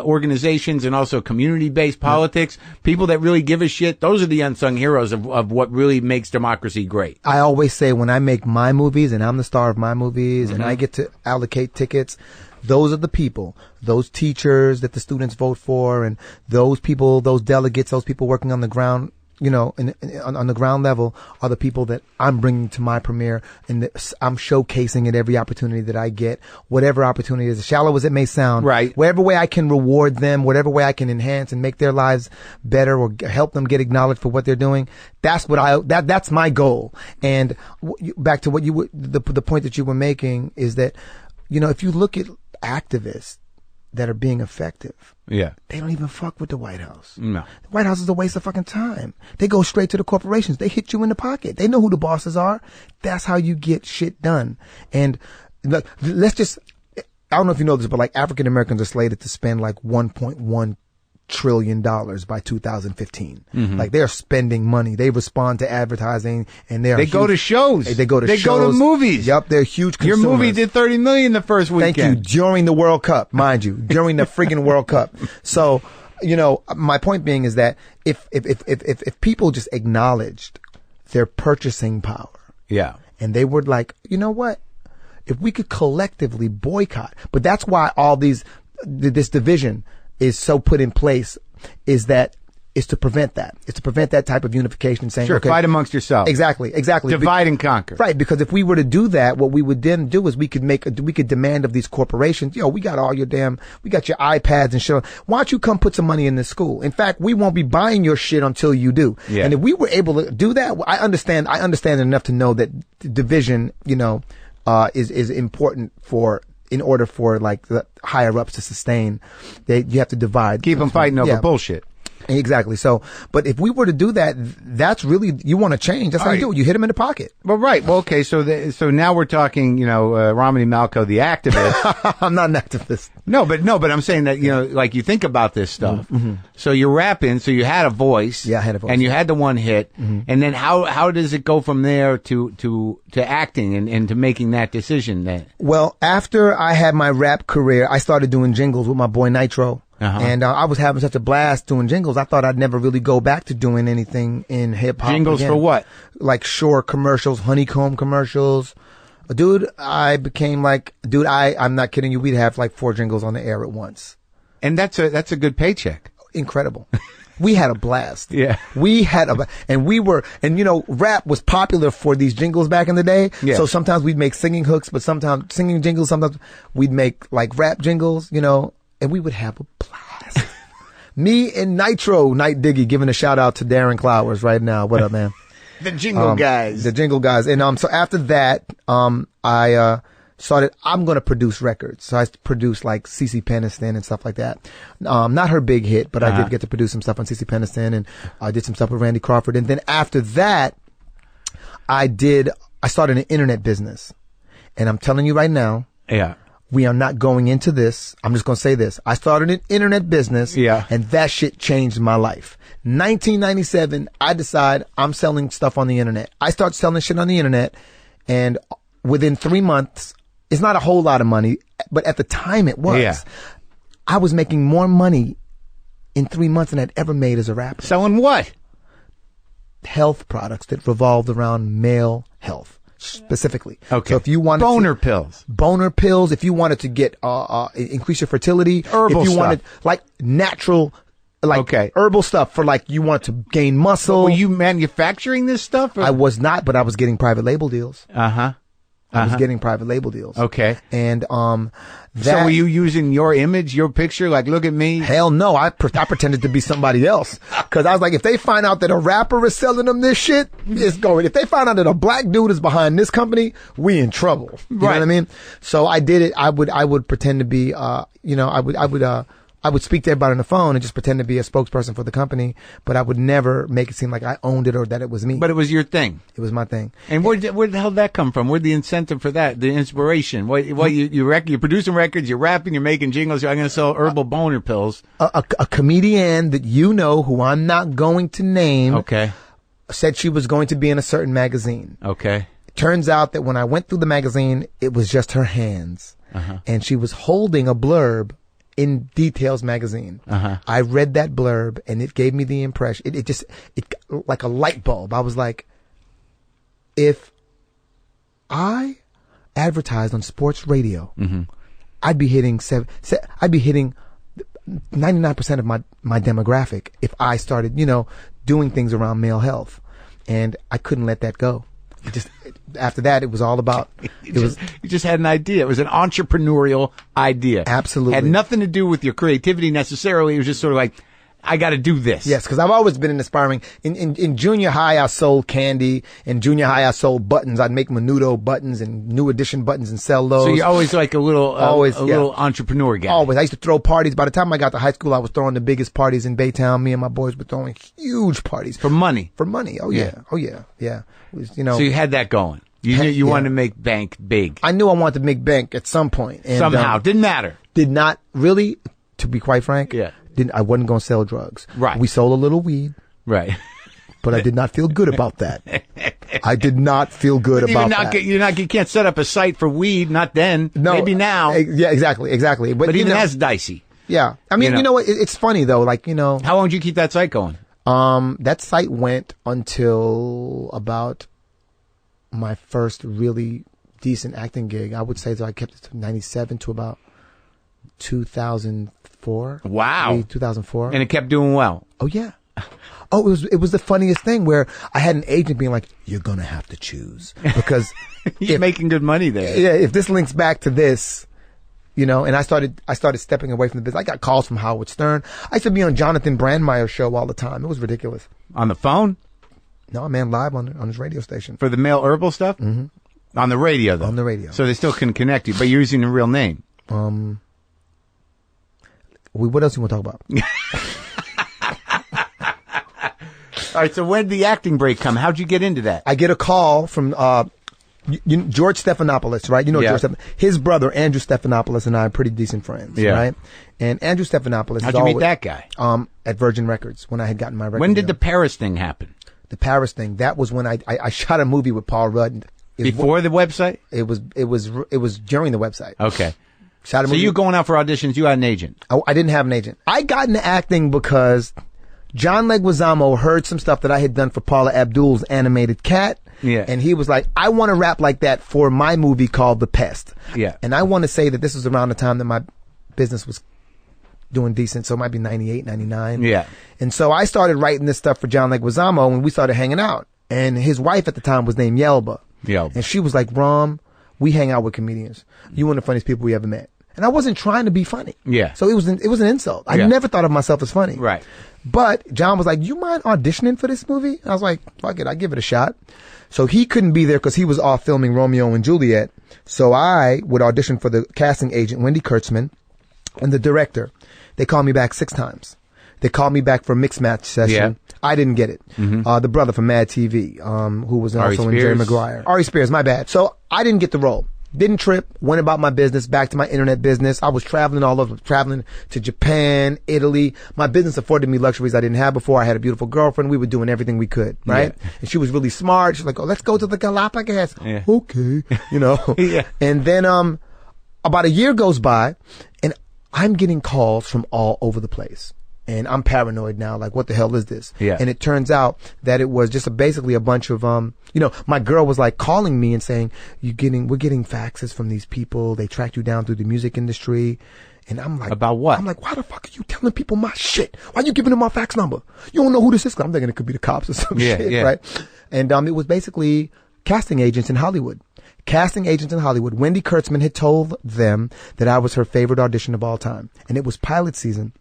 organizations, and also community based politics. People that really give a shit. Those are the unsung heroes of what really makes democracy great. I always say when I make my movies and I'm the star of my movies and I get to allocate tickets. Those are the people, those teachers that the students vote for, and those people, those delegates, those people working on the ground on the ground level are the people that I'm bringing to my premiere, and I'm showcasing at every opportunity that I get, whatever opportunity is, as shallow as it may sound, right? Whatever way I can reward them, whatever way I can enhance and make their lives better or help them get acknowledged for what they're doing. That's that's my goal. And back to what the point that you were making is that, if you look at activists that are being effective, yeah, they don't even fuck with the White House. No. The White House is a waste of fucking time. They go straight to the corporations. They hit you in the pocket. They know who the bosses are. That's how you get shit done. And look, let's just, I don't know if you know this, but like African Americans are slated to spend like $1.1 trillion by 2015. Mm-hmm. Like they're spending money. They respond to advertising, and they go to shows. They go to movies. Yep, they're huge consumers. Your movie did 30 million the first weekend. Thank you. During the World Cup, mind you, during the friggin' World Cup. So, my point being is that if people just acknowledged their purchasing power, yeah, and they were like, you know what, if we could collectively boycott, but that's why all this division is so put in place, is to prevent that. It's to prevent that type of unification, saying, sure, okay, fight amongst yourselves. Exactly. Divide and conquer. Right, because if we were to do that, what we would then do is we could demand of these corporations, we got all we got your iPads and shit. Why don't you come put some money in this school? In fact, we won't be buying your shit until you do. Yeah. And if we were able to do that, I understand enough to know that division, is important in order for like the higher ups to sustain. You have to divide. Keep them fighting over bullshit. Exactly. So, but if we were to do that, that's really, you want to change. That's how you do it. You hit them in the pocket. Well, right. Well, okay. So now we're talking, Romany Malco, the activist. I'm not an activist. No, but I'm saying that, like you think about this stuff. Mm-hmm. So you're rapping. So you had a voice. Yeah, I had a voice. And you had the one hit. Mm-hmm. And then how does it go from there to acting and to making that decision then? Well, after I had my rap career, I started doing jingles with my boy Nitro. Uh-huh. And I was having such a blast doing jingles. I thought I'd never really go back to doing anything in hip hop. Jingles again. For what? Like Shore commercials, Honeycomb commercials. Dude, I became like, I'm not kidding you. We'd have like 4 jingles on the air at once. And that's a good paycheck. Incredible. We had a blast. Yeah. We had rap was popular for these jingles back in the day. Yeah. So sometimes we'd make singing hooks, but sometimes singing jingles, sometimes we'd make like rap jingles, and we would have a blast. Me and Nitro, Night Diggy, giving a shout out to Darren Clowers right now. What up, man? The jingle guys. The jingle guys. And so after that, I started, I'm going to produce records. So I produced like CeCe Peniston and stuff like that. Not her big hit, but I did get to produce some stuff on CeCe Peniston, and I did some stuff with Randy Crawford. And then after that, I started an internet business. And I'm telling you right now. Yeah. We are not going into this. I'm just going to say this. I started an internet business. Yeah. And that shit changed my life. 1997, I decide I'm selling stuff on the internet. I start selling shit on the internet, and within 3 months, it's not a whole lot of money, but at the time it was. Yeah. I was making more money in 3 months than I'd ever made as a rapper. Selling what? Health products that revolved around male health. Specifically. Okay. So if you wanted boner pills, if you wanted to get, increase your fertility, herbal if you stuff. wanted like natural, like herbal stuff for like you want to gain muscle. Were you manufacturing this stuff? Or? I was not, but I was getting private label deals. Uh-huh. I was getting private label deals. Okay. And, so were you using your image, your picture? Like, look at me? Hell no. I pretended to be somebody else. Cause I was like, if they find out that a rapper is selling them this shit, it's going. If they find out that a black dude is behind this company, we in trouble. You know what I mean? So I did it. I would pretend to be, I would speak to everybody on the phone and just pretend to be a spokesperson for the company, but I would never make it seem like I owned it or that it was me. But it was your thing. It was my thing. And where the hell did that come from? Where'd the incentive for that? The inspiration? You're producing records, you're rapping, you're making jingles, I'm going to sell herbal boner pills. A comedian that who I'm not going to name. Okay. Said she was going to be in a certain magazine. Okay. Turns out that when I went through the magazine, it was just her hands. Uh-huh. And she was holding a blurb in Details magazine. Uh-huh. I read that blurb and it gave me the impression, it like a light bulb. I was like, if I advertised on sports radio, mm-hmm. I'd be hitting 99% of my demographic if I started, doing things around male health. And I couldn't let that go. After that, it was all about, you just had an idea. It was an entrepreneurial idea. Absolutely. Had nothing to do with your creativity necessarily. It was just sort of like, I got to do this. Yes, because I've always been an aspiring. In junior high, I sold candy. In junior high, I sold buttons. I'd make Menudo buttons and New Edition buttons and sell those. So you're always like a little little entrepreneur guy. Always. I used to throw parties. By the time I got to high school, I was throwing the biggest parties in Baytown. Me and my boys were throwing huge parties. For money. For money. Oh, yeah. Oh, yeah. Yeah. It was, you know. So you had that going. You knew you wanted to make bank big. I knew I wanted to make bank at some point. And, somehow. Didn't matter. Did not really, to be quite frank. Yeah. I wasn't going to sell drugs. Right. We sold a little weed. Right. But I did not feel good about that. I did not feel good about that. You can't set up a site for weed, not then. No. Maybe now. Yeah, exactly. But even that's dicey. Yeah. I mean, you know what? It's funny though. Like, you know. How long did you keep that site going? That site went until about my first really decent acting gig. I would say that I kept it from 97 to about 2004. Wow. 2004. And it kept doing well. Oh, yeah. Oh, it was the funniest thing where I had an agent being like, you're going to have to choose because you're making good money there. Yeah. If this links back to this, you know, and I started stepping away from the business. I got calls from Howard Stern. I used to be on Jonathan Brandmeier's show all the time. It was ridiculous. On the phone? No, man, live on his radio station. For the male herbal stuff? Mm-hmm. On the radio, though? On the radio. So they still can connect you, but you're using a real name. What else do you want to talk about? All right, so when did the acting break come? How'd you get into that? I get a call from George Stephanopoulos, right? You know George Stephanopoulos. His brother, Andrew Stephanopoulos, and I are pretty decent friends, right? And Andrew Stephanopoulos How'd you meet that guy? At Virgin Records, when I had gotten my record. When did the Paris thing happen? The Paris thing, that was when I shot a movie with Paul Rudd. Before the website? It was during the website. Okay. Shot a movie. So you going out for auditions, you had an agent? I didn't have an agent. I got into acting because John Leguizamo heard some stuff that I had done for Paula Abdul's animated Cat. Yeah. And he was like, I want to rap like that for my movie called The Pest. Yeah. And I want to say that this was around the time that my business was doing decent. So it might be 98, 99. Yeah. And so I started writing this stuff for John Leguizamo and we started hanging out. And his wife at the time was named Yelba. Yelba. And she was like, Rom, we hang out with comedians. You one of the funniest people we ever met. And I wasn't trying to be funny. Yeah. So it was an insult. I never thought of myself as funny. Right. But John was like, you mind auditioning for this movie? And I was like, fuck it, I'll give it a shot. So he couldn't be there because he was off filming Romeo and Juliet. So I would audition for the casting agent, Wendy Kurtzman, and the director. They called me back 6 times. They called me back for a mixed match session. Yeah. I didn't get it. Mm-hmm. The brother from Mad TV, who was also in Jerry Maguire. Ari Spears, my bad. So I didn't get the role. Didn't trip, went about my business, back to my internet business. I was traveling all over, traveling to Japan, Italy. My business afforded me luxuries I didn't have before. I had a beautiful girlfriend. We were doing everything we could, right? Yeah. And she was really smart. She's like, oh, let's go to the Galapagos. Yeah. Okay. You know? Yeah. And then, about a year goes by and I'm getting calls from all over the place. And I'm paranoid now, like, what the hell is this? Yeah. And it turns out that it was just basically a bunch of, you know, my girl was like calling me and saying, we're getting faxes from these people. They tracked you down through the music industry. And I'm like, about what? I'm like, why the fuck are you telling people my shit? Why are you giving them my fax number? You don't know who this is. I'm thinking it could be the cops or some shit, right? And, it was basically casting agents in Hollywood. Casting agents in Hollywood. Wendy Kurtzman had told them that I was her favorite audition of all time. And it was pilot season.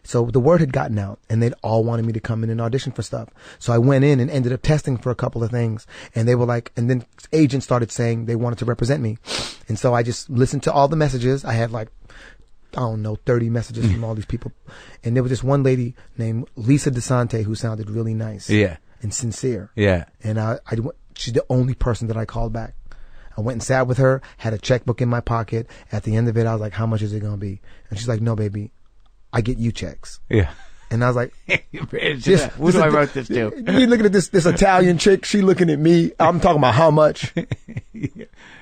So the word had gotten out and they'd all wanted me to come in and audition for stuff. So I went in and ended up testing for a couple of things. And they were like, and then agents started saying they wanted to represent me. And so I just listened to all the messages. I had like, I don't know, 30 messages from all these people. And there was this one lady named Lisa DeSante who sounded really nice. Yeah. And sincere. Yeah. And she's the only person that I called back. I went and sat with her, had a checkbook in my pocket. At the end of it, I was like, how much is it going to be? And she's like, no, baby. I get you checks. Yeah. And I was like, who do I wrote this to? You looking at this Italian chick, she looking at me. I'm talking about how much.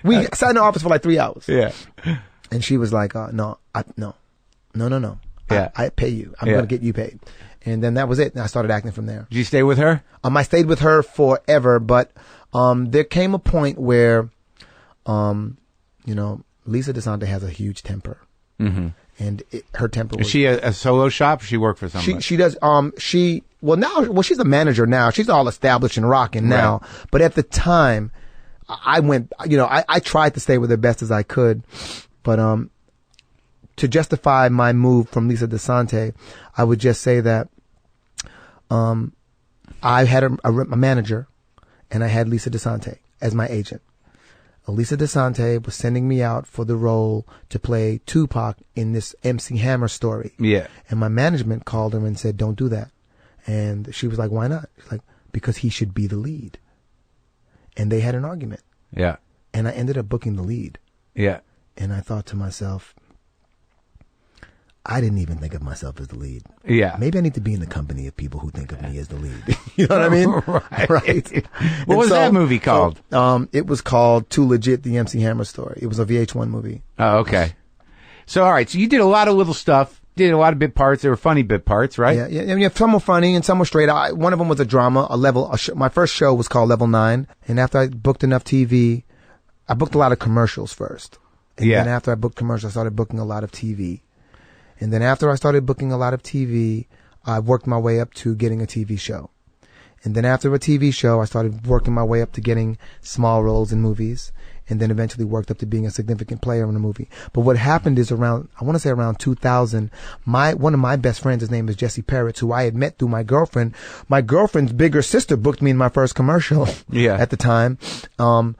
We sat in the office for like 3 hours. Yeah. And she was like, no. Yeah. I pay you. I'm going to get you paid. And then that was it. And I started acting from there. Did you stay with her? I stayed with her forever, but, there came a point where, you know, Lisa DeSante has a huge temper. Mm-hmm. and her temper was... Is she a solo shop? Or she worked for somebody? She does, she's a manager now. She's all established and rocking now. Right. But at the time, I went, I tried to stay with her best as I could. But, to justify my move from Lisa DeSante, I would just say that, I had a manager, and I had Lisa DeSante as my agent. Lisa DeSante was sending me out for the role to play Tupac in this MC Hammer story. Yeah. And my management called her and said, don't do that. And she was like, why not? She's like, because he should be the lead. And they had an argument. Yeah. And I ended up booking the lead. Yeah. And I thought to myself, I didn't even think of myself as the lead. Yeah. Maybe I need to be in the company of people who think of me as the lead. You know what I mean? Right. What was that movie called? It was called Too Legit, the MC Hammer story. It was a VH1 movie. Oh, okay. So, all right. So you did a lot of little stuff. Did a lot of bit parts. They were funny bit parts, right? Yeah. Some were funny and some were straight. One of them was a drama, my first show was called Level 9. And after I booked enough TV, I booked a lot of commercials first. And then after I booked commercials, I started booking a lot of TV. And then after I started booking a lot of TV, I worked my way up to getting a TV show. And then after a TV show, I started working my way up to getting small roles in movies. And then eventually worked up to being a significant player in a movie. But what happened is around 2000, one of my best friends, his name is Jesse Parrots, who I had met through my girlfriend. My girlfriend's bigger sister booked me in my first commercial at the time. I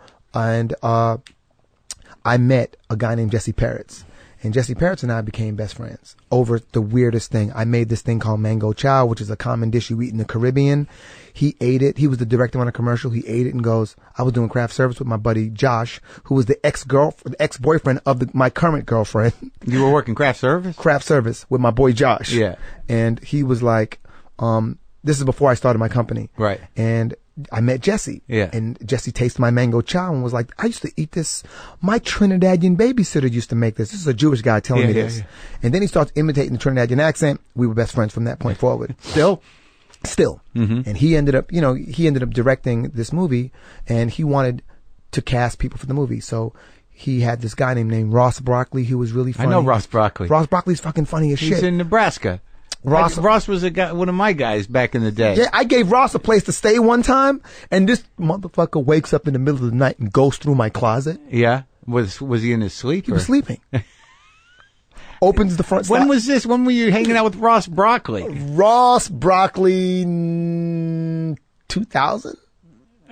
met a guy named Jesse Parrots. And Jesse Parrots and I became best friends over the weirdest thing. I made this thing called mango chow, which is a common dish you eat in the Caribbean. He ate it. He was the director on a commercial. He ate it and goes, I was doing craft service with my buddy Josh, who was the ex-boyfriend of my current girlfriend. You were working craft service? Craft service with my boy Josh. Yeah. And he was like, this is before I started my company. Right. And I met Jesse. Yeah. And Jesse tasted my mango chow and was like, I used to eat this. My Trinidadian babysitter used to make this. This is a Jewish guy telling me this. Yeah. And then he starts imitating the Trinidadian accent. We were best friends from that point forward. Still. Mm-hmm. And he ended up directing this movie, and he wanted to cast people for the movie. So he had this guy named Ross Broccoli who was really funny. I know Ross Broccoli. Ross Broccoli's fucking funny as shit. He's in Nebraska. Ross was one of my guys back in the day. Yeah, I gave Ross a place to stay one time, and this motherfucker wakes up in the middle of the night and goes through my closet. Yeah? Was he in his sleep? He was sleeping. Opens the front. When was this? When were you hanging out with Ross Broccoli? Ross Broccoli, 2000?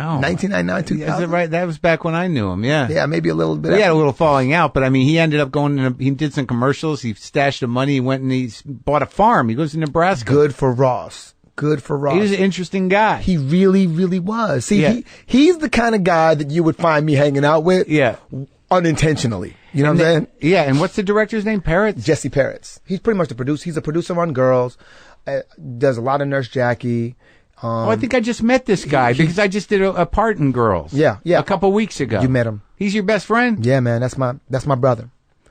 Oh. 1999, 2000. Is it right? That was back when I knew him, yeah. Yeah, maybe a little bit. We had a little falling out, but I mean, he ended up he did some commercials, he stashed the money, he went and he bought a farm. He goes to Nebraska. Good for Ross. He was an interesting guy. He really, really was. See, he's the kind of guy that you would find me hanging out with. Yeah. Unintentionally. You know what I'm saying? Yeah, and what's the director's name? Parrots? Jesse Parrots. He's pretty much the producer. He's a producer on Girls. Does a lot of Nurse Jackie. I think I just met this guy because I just did a part in Girls. Yeah. A couple weeks ago. You met him. He's your best friend? Yeah, man. That's my brother.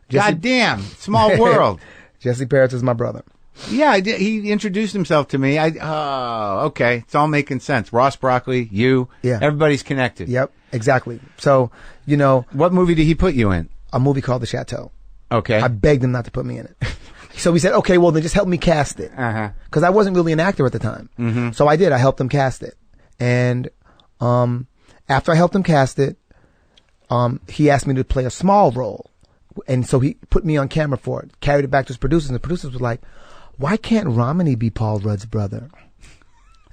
God damn. Small world. Jesse Parrots is my brother. Yeah, he introduced himself to me. Okay. It's all making sense. Ross Broccoli, you. Yeah. Everybody's connected. Yep. Exactly. So, what movie did he put you in? A movie called The Chateau. Okay. I begged him not to put me in it. So he said, okay, well, then just help me cast it. Because I wasn't really an actor at the time. Mm-hmm. So I did. I helped him cast it. And after I helped him cast it, he asked me to play a small role. And so he put me on camera for it, carried it back to his producers. And the producers were like, why can't Romany be Paul Rudd's brother?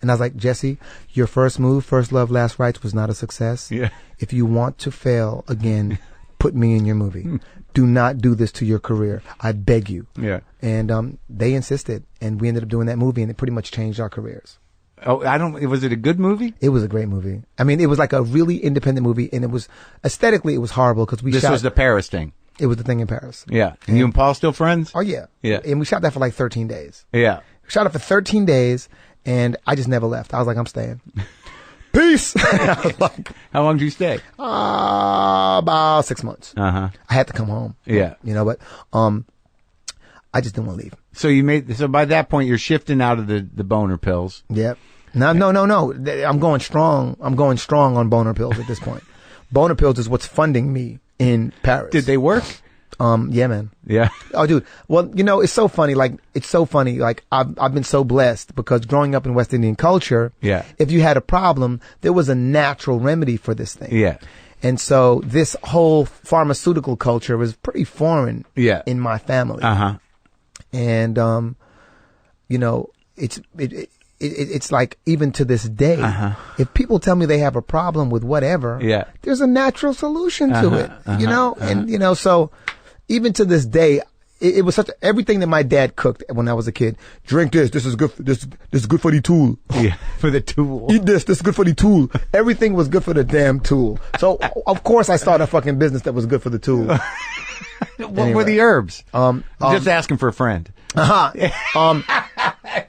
And I was like, Jesse, your first move, First Love, Last Rights, was not a success. Yeah. If you want to fail again, put me in your movie. Do not do this to your career. I beg you. Yeah. And they insisted, and we ended up doing that movie, and it pretty much changed our careers. Oh, was it a good movie? It was a great movie. I mean, it was like a really independent movie, and it was, aesthetically, it was horrible because This was the Paris thing. It was the thing in Paris. Yeah. And you and Paul still friends? Oh, yeah. Yeah. And we shot that for like 13 days. Yeah. We shot it for 13 days, and I just never left. I was like, I'm staying. Peace. I was like, how long did you stay? About 6 months. I had to come home. Yeah. But I just didn't want to leave. So by that point you're shifting out of the boner pills. Yep. No. I'm going strong. I'm going strong on boner pills at this point. Boner pills is what's funding me in Paris. Did they work? Yeah, man. Yeah. Oh, dude. Well, it's so funny. Like, I've been so blessed because growing up in West Indian culture, Yeah. if you had a problem, there was a natural remedy for this thing. Yeah. And so this whole pharmaceutical culture was pretty foreign Yeah. in my family. Uh-huh. And, it's like even to this day, if people tell me they have a problem with whatever, Yeah. there's a natural solution to it, and, so even to this day, it was everything that my dad cooked when I was a kid. Drink this. This is good. This is good for the tool. Yeah. For the tool. Eat this. This is good for the tool. Everything was good for the damn tool. So of course I started a fucking business that was good for the tool. What were the herbs? Just asking for a friend.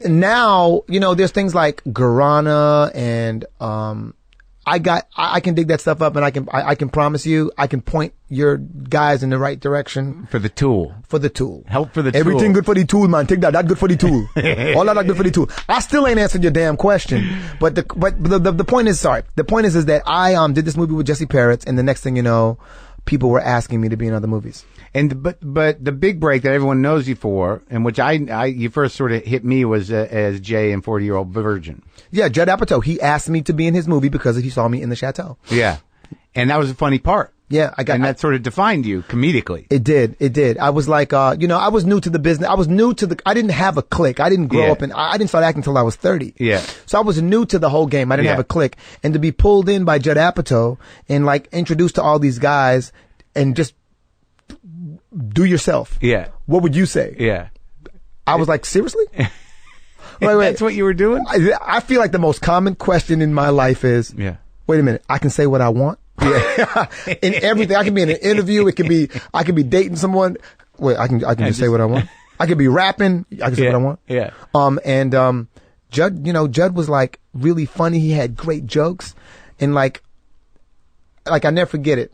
Now, there's things like guarana and, I can dig that stuff up and I can promise you, I can point your guys in the right direction. For the tool. Help for the tool. Everything good for the tool, man. Take that. That's good for the tool. All that good for the tool. I still ain't answered your damn question. But the point is, is that I, did this movie with Jesse Parrots, and the next thing you know, people were asking me to be in other movies. And but the big break that everyone knows you for, and which you first sort of hit me, was as Jay in 40-Year-Old Virgin. Yeah, Judd Apatow. He asked me to be in his movie because he saw me in the Chateau. Yeah, and that was a funny part. Yeah, that sort of defined you comedically. It did. I was like, I was new to the business. I didn't have a clique. I didn't grow up I didn't start acting until I was 30. Yeah. So I was new to the whole game. I didn't have a clique. And to be pulled in by Judd Apatow and like introduced to all these guys and just do yourself. Yeah. What would you say? Yeah. I was like, seriously? Wait. That's what you were doing? I feel like the most common question in my life is, wait a minute, I can say what I want? Yeah. In everything. I can be in an interview. I could be dating someone. Wait, I can just say what I want. I could be rapping. I can say what I want. Yeah. Judd was like really funny. He had great jokes. And like I never forget it.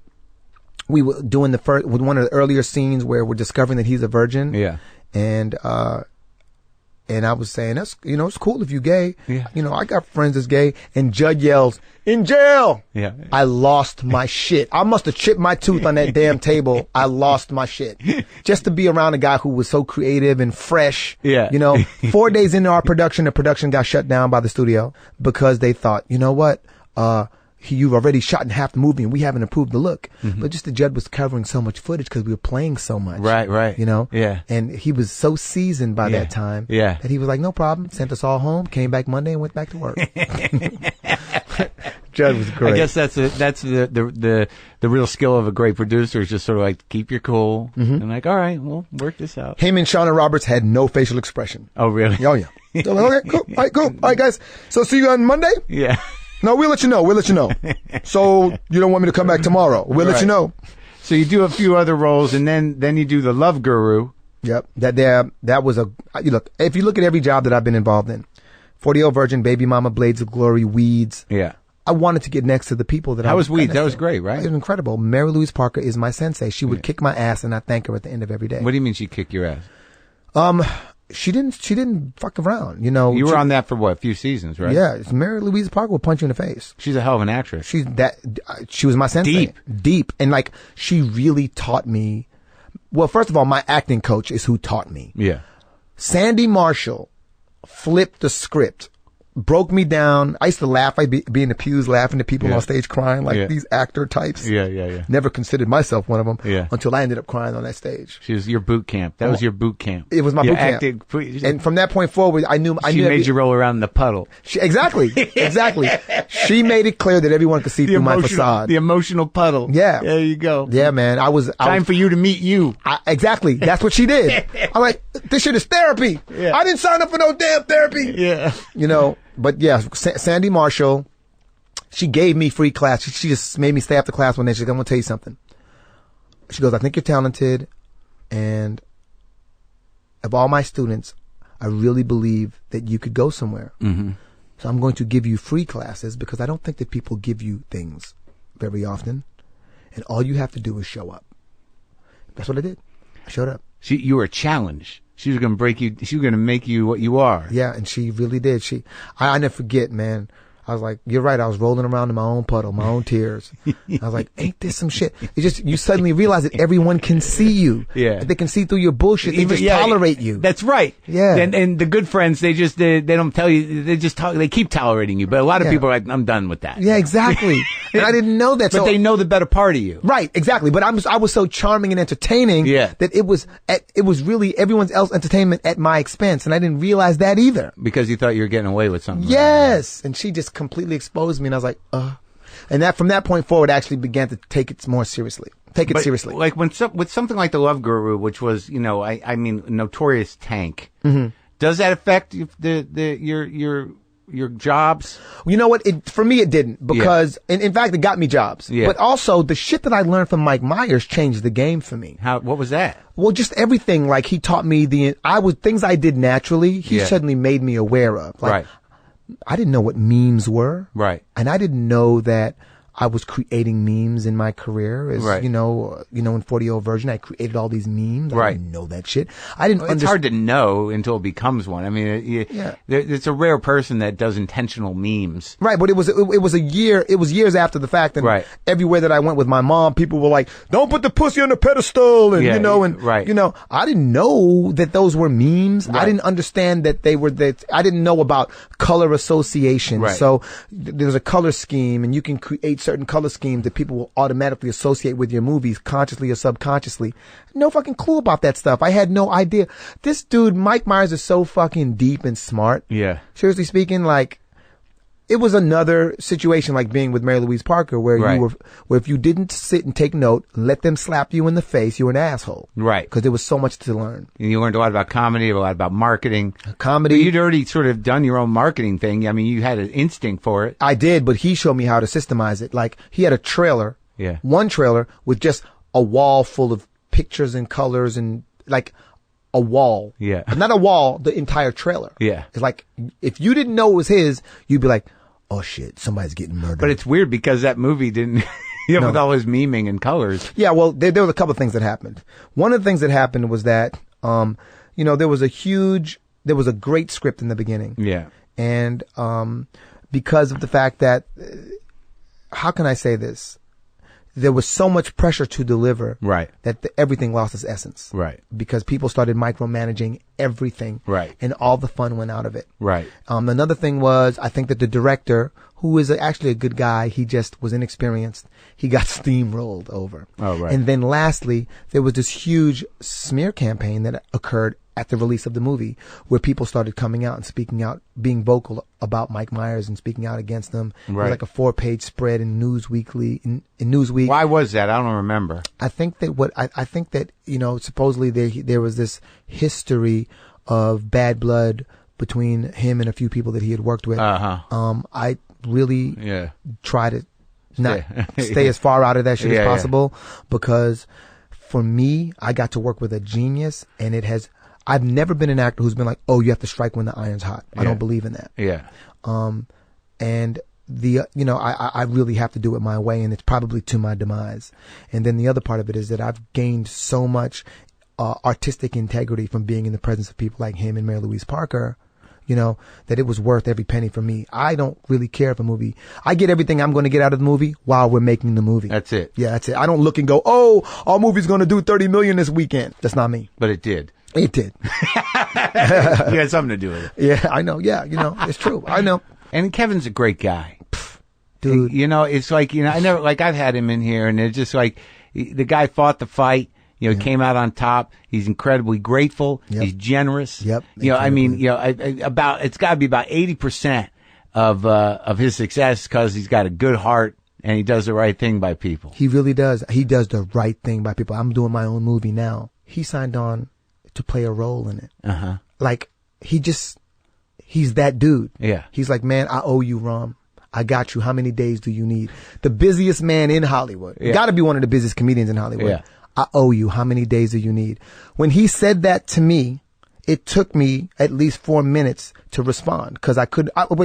We were doing one of the earlier scenes where we're discovering that he's a virgin. Yeah. And I was saying, that's, it's cool if you're gay. Yeah. I got friends that's gay. And Judd yells, in jail. Yeah. I lost my shit. I must have chipped my tooth on that damn table. I lost my shit. Just to be around a guy who was so creative and fresh. Yeah. 4 days into our production, the production got shut down by the studio because they thought, you know what? You've already shot in half the movie and we haven't improved the look. Mm-hmm. But just the Judd was covering so much footage because we were playing so much. Right. Yeah. And he was so seasoned by that time that he was like, no problem. Sent us all home, came back Monday and went back to work. Judd was great. I guess that's the real skill of a great producer is just sort of like keep your cool and like, all right, we'll work this out. Him and Shauna Roberts had no facial expression. Oh, really? Oh, yeah. So like, okay, cool. All right, cool. All right, guys. So see you on Monday? Yeah. No, we'll let you know. So you don't want me to come back tomorrow? We'll let you know. So you do a few other roles, and then you do the Love Guru. Yep. That was look. If you look at every job that I've been involved in, 40-Year-Old Virgin, Baby Mama, Blades of Glory, Weeds. Yeah. I wanted to get next to the people that How was Weeds? That was great, right? It was incredible. Mary Louise Parker is my sensei. She would kick my ass, and I thank her at the end of every day. What do you mean she kicked your ass? She didn't fuck around, You were on that for what, a few seasons, right? Yeah, Mary Louise Parker will punch you in the face. She's a hell of an actress. She was my sensei. Deep. And like, she really taught me. Well, first of all, my acting coach is who taught me. Yeah. Sandy Marshall flipped the script, broke me down. I used to laugh. I'd be in the pews laughing at people on stage crying like these actor types. Yeah. Never considered myself one of them until I ended up crying on that stage. She was your boot camp. That was your boot camp. It was my boot camp. And from that point forward, I knew she made you roll around in the puddle. Exactly. She made it clear that everyone could see through my facade. The emotional puddle. Yeah. There you go. Yeah, man. Time for you to meet you. Exactly. That's what she did. I'm like, this shit is therapy. Yeah. I didn't sign up for no damn therapy. Yeah. But yeah, Sandy Marshall, she gave me free class. She just made me stay after class one day. She's like, I'm going to tell you something. She goes, I think you're talented. And of all my students, I really believe that you could go somewhere. Mm-hmm. So I'm going to give you free classes because I don't think that people give you things very often. And all you have to do is show up. That's what I did. I showed up. You were a challenge. She was going to break you. She was going to make you what you are. Yeah, and she really did. I never forget, man. I was like, you're right. I was rolling around in my own puddle, my own tears. I was like, ain't this some shit? It's just, you suddenly realize that everyone can see you. Yeah. They can see through your bullshit. They just tolerate you. That's right. Yeah. And the good friends, they don't tell you, they keep tolerating you. But a lot of people are like, I'm done with that. Yeah, exactly. And I didn't know that. But they know the better part of you. Right, exactly. But I was so charming and entertaining that it was really everyone else's entertainment at my expense. And I didn't realize that either. Because you thought you were getting away with something. Yes. And she just completely exposed me, and I was like, and that from that point forward, I actually began to take it more seriously. Seriously. Like with something like The Love Guru, which was, I mean, notorious tank. Mm-hmm. Does that affect your jobs? You know what? For me, it didn't, because in fact, it got me jobs. Yeah. But also, the shit that I learned from Mike Myers changed the game for me. What was that? Well, just everything. Like, he taught me things I did naturally. He suddenly made me aware of. Like, right. I didn't know what memes were. Right. And I didn't know that I was creating memes in my career. As, right. in 40-year-old version, I created all these memes. Right. I didn't know that shit. I didn't It's hard to know until it becomes one. I mean, it's a rare person that does intentional memes. Right. But it was years after the fact. And right. everywhere that I went with my mom, people were like, don't put the pussy on the pedestal. And, right. I didn't know that those were memes. Right. I didn't understand that they were I didn't know about color association. Right. So there's a color scheme, and you can create certain color schemes that people will automatically associate with your movies, consciously or subconsciously. No fucking clue about that stuff. I had no idea. This dude, Mike Myers, is so fucking deep and smart. Yeah. Seriously speaking, like, it was another situation like being with Mary Louise Parker, where where if you didn't sit and take note, let them slap you in the face, you were an asshole. Right. Because there was so much to learn. And you learned a lot about comedy, a lot about marketing. Comedy. But you'd already sort of done your own marketing thing. I mean, you had an instinct for it. I did, but he showed me how to systemize it. Like, he had a trailer. Yeah. One trailer with just a wall full of pictures and colors, and like a wall. Yeah. Not a wall, the entire trailer. Yeah. It's like, if you didn't know it was his, you'd be like, oh shit, somebody's getting murdered. But it's weird because that movie didn't, with all his memeing and colors. Yeah, well, there were a couple of things that happened. One of the things that happened was that, there was a great script in the beginning. Yeah. And, because of the fact that, how can I say this? There was so much pressure to deliver. Right. That everything lost its essence. Right. Because people started micromanaging everything. Right. And all the fun went out of it. Right. Another thing was, I think that the director, who is actually a good guy, he just was inexperienced. He got steamrolled over. Oh, right. And then lastly, there was this huge smear campaign that occurred at the release of the movie, where people started coming out and speaking out, being vocal about Mike Myers and speaking out against them. Right. It was like a 4-page spread in Newsweek. In Newsweek. Why was that? I don't remember. I think that supposedly there was this history of bad blood between him and a few people that he had worked with. Uh-huh. I really try to not stay as far out of that shit as possible, because for me, I got to work with a genius, and I've never been an actor who's been like, oh, you have to strike when the iron's hot. I don't believe in that. Yeah. And I really have to do it my way, and it's probably to my demise. And then the other part of it is that I've gained so much artistic integrity from being in the presence of people like him and Mary Louise Parker, that it was worth every penny for me. I don't really care if a movie, I get everything I'm going to get out of the movie while we're making the movie. That's it. Yeah, that's it. I don't look and go, oh, our movie's going to do 30 million this weekend. That's not me. But it did. It did. You had something to do with it. Yeah, I know. Yeah, it's true. I know. And Kevin's a great guy. Dude. It's like, I've had him in here, and it's just like, the guy fought the fight. Came out on top. He's incredibly grateful. Yep. He's generous. Yep. It's got to be about 80% of his success because he's got a good heart and he does the right thing by people. He really does. He does the right thing by people. I'm doing my own movie now. He signed on to play a role in it. Uh-huh. Like, he's that dude. Yeah. He's like, man, I owe you, Rom. I got you. How many days do you need? The busiest man in Hollywood. Yeah. Got to be one of the busiest comedians in Hollywood. Yeah. I owe you. How many days do you need? When he said that to me, it took me at least 4 minutes to respond, because I couldn't. What?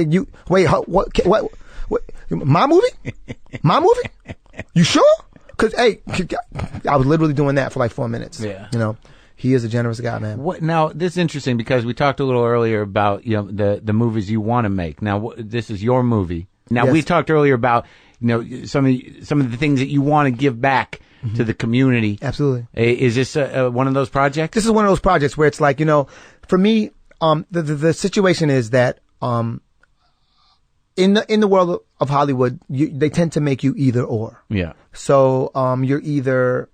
My movie? My movie? You sure? Because I was literally doing that for like 4 minutes. Yeah. He is a generous guy, man. Now, this is interesting because we talked a little earlier about the movies you want to make. Now, this is your movie. Now, Yes. we talked earlier about, some of the things that you want to give back to the community. Absolutely. Is this one of those projects? This is one of those projects where it's like, for me, the situation is that, in the world of Hollywood, they tend to make you either or. Yeah. So, you're either,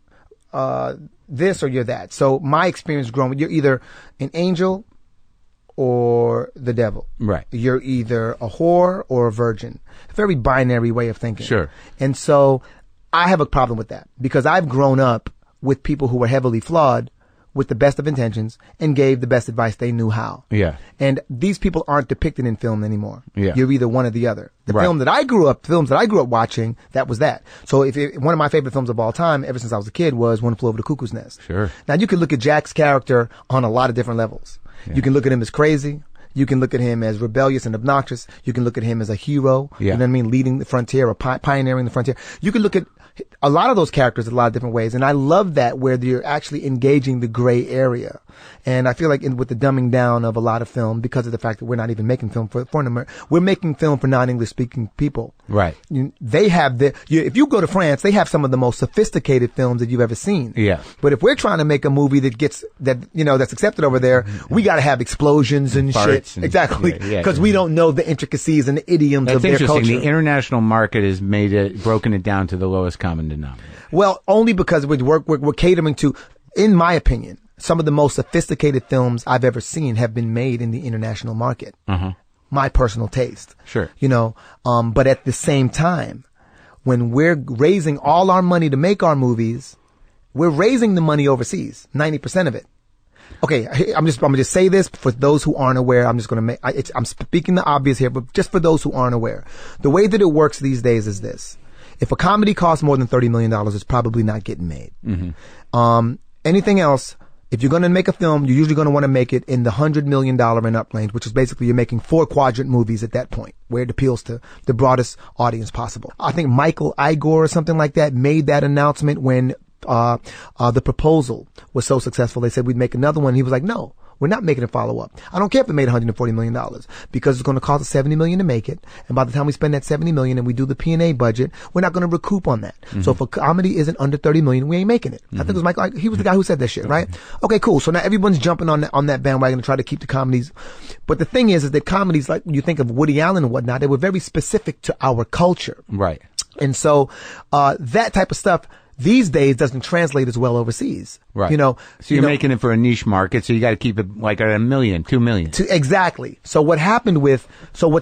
this or you're that. So my experience growing, you're either an angel or the devil. Right. You're either a whore or a virgin. Very binary way of thinking. Sure. And so I have a problem with that because I've grown up with people who were heavily flawed with the best of intentions and gave the best advice they knew how. Yeah. And these people aren't depicted in film anymore. Yeah. You're either one or the other. The Right. films that I grew up watching, that was that. So one of my favorite films of all time, ever since I was a kid, was One Flew Over the Cuckoo's Nest. Sure. Now you can look at Jack's character on a lot of different levels. Yeah. You can look at him as crazy. You can look at him as rebellious and obnoxious. You can look at him as a hero. Yeah. You know what I mean? Leading the frontier or pioneering the frontier. You can look at a lot of those characters in a lot of different ways. And I love that where you're actually engaging the gray area. And I feel like with the dumbing down of a lot of film because of the fact that we're not even making film for we're making film for non-English speaking people. Right. They have if you go to France, they have some of the most sophisticated films that you've ever seen. Yeah. But if we're trying to make a movie that's accepted over there, we got to have explosions and Farts shit. and- exactly. yeah, Because we don't know the intricacies and the idioms That's of their interesting. culture. The international market has broken it down to the lowest common denominator. Well, only because we're catering to, in my opinion, some of the most sophisticated films I've ever seen have been made in the international market. Uh-huh. My personal taste. Sure. But at the same time, when we're raising all our money to make our movies, we're raising the money overseas, 90% of it. Okay, I'm gonna just say this for those who aren't aware. I'm speaking the obvious here, but just for those who aren't aware, the way that it works these days is this: if a comedy costs more than $30 million, it's probably not getting made. Mm-hmm. Anything else, if you're going to make a film, you're usually going to want to make it in the $100 million and up range, which is basically you're making 4-quadrant movies at that point, where it appeals to the broadest audience possible. I think Michael Igor or something like that made that announcement when The Proposal was so successful. They said we'd make another one. He was like, no, we're not making a follow-up. I don't care if it made $140 million because it's going to cost us $70 million to make it. And by the time we spend that $70 million and we do the P&A budget, we're not going to recoup on that. Mm-hmm. So if a comedy isn't under $30 million, we ain't making it. Mm-hmm. I think it was Michael. He was the guy who said that shit, right? Okay, cool. So now everyone's jumping on that bandwagon to try to keep the comedies. But the thing is that comedies, like you think of Woody Allen and whatnot, they were very specific to our culture. Right. And so, that type of stuff these days doesn't translate as well overseas. Right. So you're making it for a niche market, so you got to keep it like at $1 million, $2 million. Exactly. So what's happening with film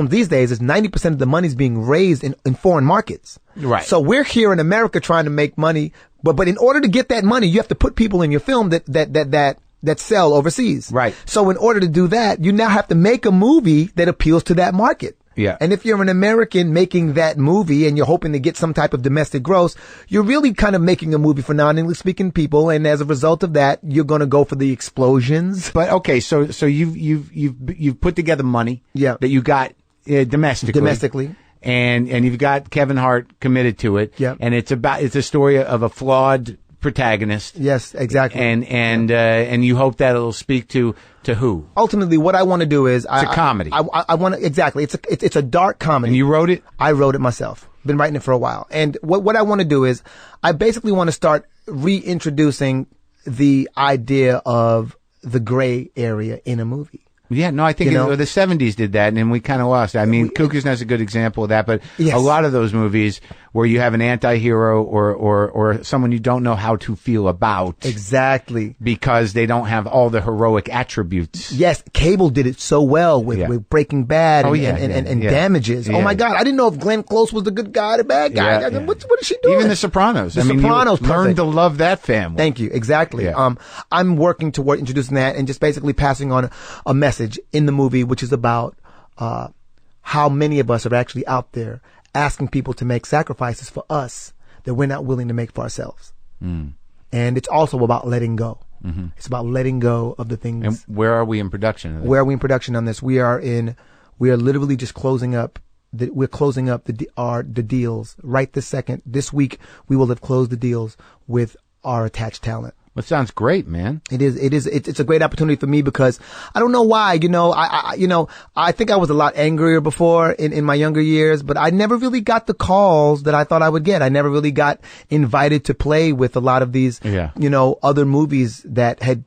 these days is 90% of the money's being raised in foreign markets. Right. So we're here in America trying to make money, but in order to get that money, you have to put people in your film that sell overseas. Right. So in order to do that, you now have to make a movie that appeals to that market. Yeah. And if you're an American making that movie and you're hoping to get some type of domestic gross, you're really kind of making a movie for non-English speaking people. And as a result of that, you're going to go for the explosions. But okay, so you've put together money. Yeah. That you got domestically. And you've got Kevin Hart committed to it. Yeah. And it's a story of a flawed protagonist. Yes, exactly. And you hope that it'll speak to who? Ultimately, what I want to do is it's a comedy. I want to exactly. It's a dark comedy. And you wrote it? I wrote it myself. Been writing it for a while. And what I want to do is I basically want to start reintroducing the idea of the gray area in a movie. Yeah, no, I think the 70s did that, and we kind of lost it. I mean, Cuckoo's Nest is a good example of that, but yes. A lot of those movies where you have an anti-hero or someone you don't know how to feel about. Exactly. Because they don't have all the heroic attributes. Yes, Cable did it so well with Breaking Bad and Damages. Yeah. Oh my God, I didn't know if Glenn Close was the good guy or the bad guy. Yeah. What is she doing? Even The Sopranos. Sopranos, you learned to love that family. Thank you. Exactly. Yeah. I'm working toward introducing that and just basically passing on a message in the movie, which is about how many of us are actually out there asking people to make sacrifices for us that we're not willing to make for ourselves. Mm. And it's also about letting go. Mm-hmm. It's about letting go of the things. And where are we in production of this? Where are we in production on this? We are literally just closing up. We're closing up the deals right this second. This week we will have closed the deals with our attached talent. Well, sounds great, man. It is. It's a great opportunity for me because I don't know why. I think I was a lot angrier before in my younger years, but I never really got the calls that I thought I would get. I never really got invited to play with a lot of these, other movies that had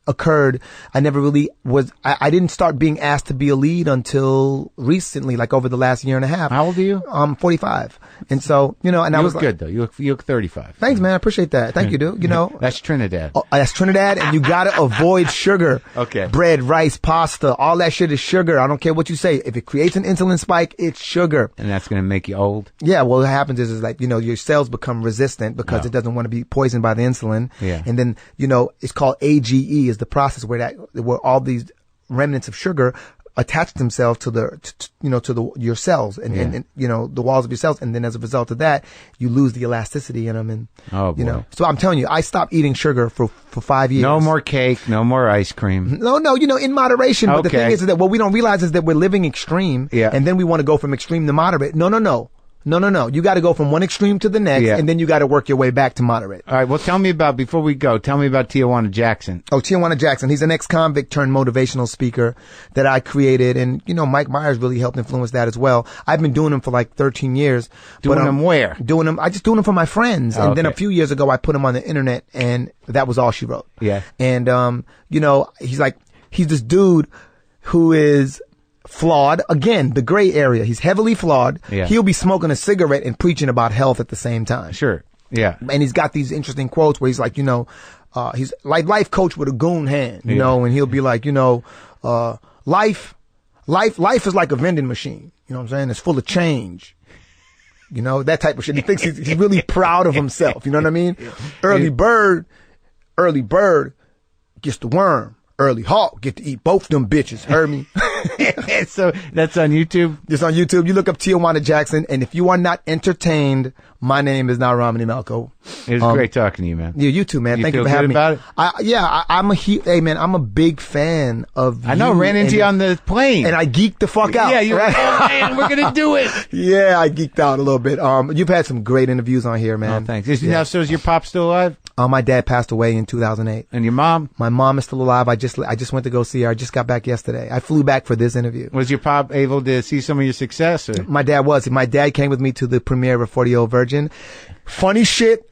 occurred. I never really I didn't start being asked to be a lead until recently, like over the last year and a half. How old are you? I'm 45. And so, and I was look good though. You look 35. Thanks, man. I appreciate that. Thank you, dude. That's Trinidad. Oh, that's Trinidad, and you gotta avoid sugar. Okay. Bread, rice, pasta, all that shit is sugar. I don't care what you say. If it creates an insulin spike, it's sugar. And that's gonna make you old? Yeah, well, what happens is like, your cells become resistant because it doesn't want to be poisoned by the insulin. Yeah. And then, it's called AGE is the process where all these remnants of sugar attach themselves to your cells and the walls of your cells, and then as a result of that you lose the elasticity in them, and so I'm telling you, I stopped eating sugar for 5 years. No more cake, no more ice cream. No, in moderation. But the thing is that what we don't realize is that we're living extreme, and then we want to go from extreme to moderate. No. You got to go from one extreme to the next, and then you got to work your way back to moderate. All right. Well, before we go, tell me about Tijuana Jackson. Oh, Tijuana Jackson. He's an ex-convict turned motivational speaker that I created. And, Mike Myers really helped influence that as well. I've been doing them for like 13 years. Doing them where? I just doing them for my friends. And then a few years ago, I put them on the internet, and that was all she wrote. Yeah. And, he's this dude who is flawed. Again, the gray area. He's heavily flawed. Yeah. He'll be smoking a cigarette and preaching about health at the same time. Sure. Yeah. And he's got these interesting quotes where he's like, he's like life coach with a goon hand, and he'll be like, life is like a vending machine. You know what I'm saying? It's full of change. That type of shit. He thinks he's really proud of himself. You know what I mean? Early bird gets the worm. Early hawk get to eat both them bitches. Heard me? So that's on YouTube? It's on YouTube. You look up Tijuana Jackson, and if you are not entertained, my name is not Romany Malco. It was great talking to you, man. Yeah, you too, man. Thank you for having me. About it? I'm a big fan of I know, ran into you on the plane. And I geeked the fuck out. Yeah, you're like, oh man, we're going to do it. Yeah, I geeked out a little bit. You've had some great interviews on here, man. Oh, thanks. Now, so is your pop still alive? My dad passed away in 2008. And your mom? My mom is still alive. I just went to go see her. I just got back yesterday. I flew back for this interview. Was your pop able to see some of your success? Or? My dad was. My dad came with me to the premiere of 40-Year-Old Virgin. Funny shit.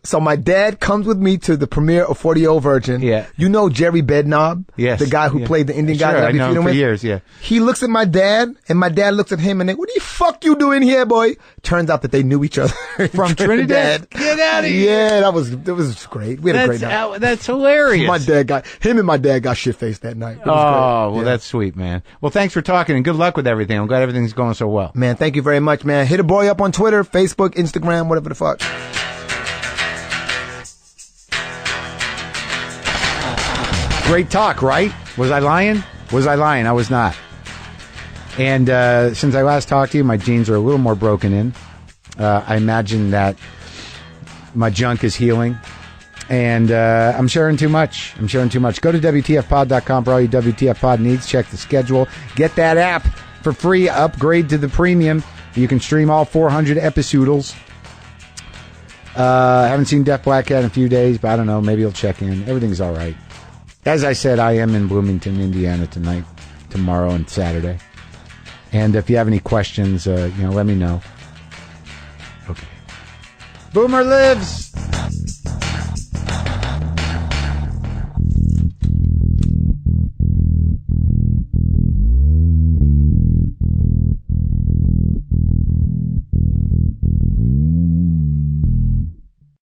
So my dad comes with me to the premiere of 40-Year-Old Virgin. Yeah. You know Jerry Bednob? Yes. The guy who played the Indian guy that I know him for years, yeah. He looks at my dad, and my dad looks at him, and they, what the fuck you doing here, boy? Turns out that they knew each other. From Trinidad? Get out of here. Yeah, that was great. We had a great night. That's hilarious. Him and my dad got shit-faced that night. That's sweet, man. Well, thanks for talking, and good luck with everything. I'm glad everything's going so well. Man, thank you very much, man. Hit a boy up on Twitter, Facebook, Instagram, whatever the fuck. Great talk, right? Was I lying? I was not. And since I last talked to you, my jeans are a little more broken in. I imagine that my junk is healing. And I'm sharing too much. Go to WTFpod.com for all your WTF Pod needs. Check the schedule. Get that app for free. Upgrade to the premium. You can stream all 400 episodes. Haven't seen Death Black Cat in a few days, but I don't know. Maybe he'll check in. Everything's all right. As I said, I am in Bloomington, Indiana tonight, tomorrow, and Saturday. And if you have any questions, let me know. Okay. Boomer lives!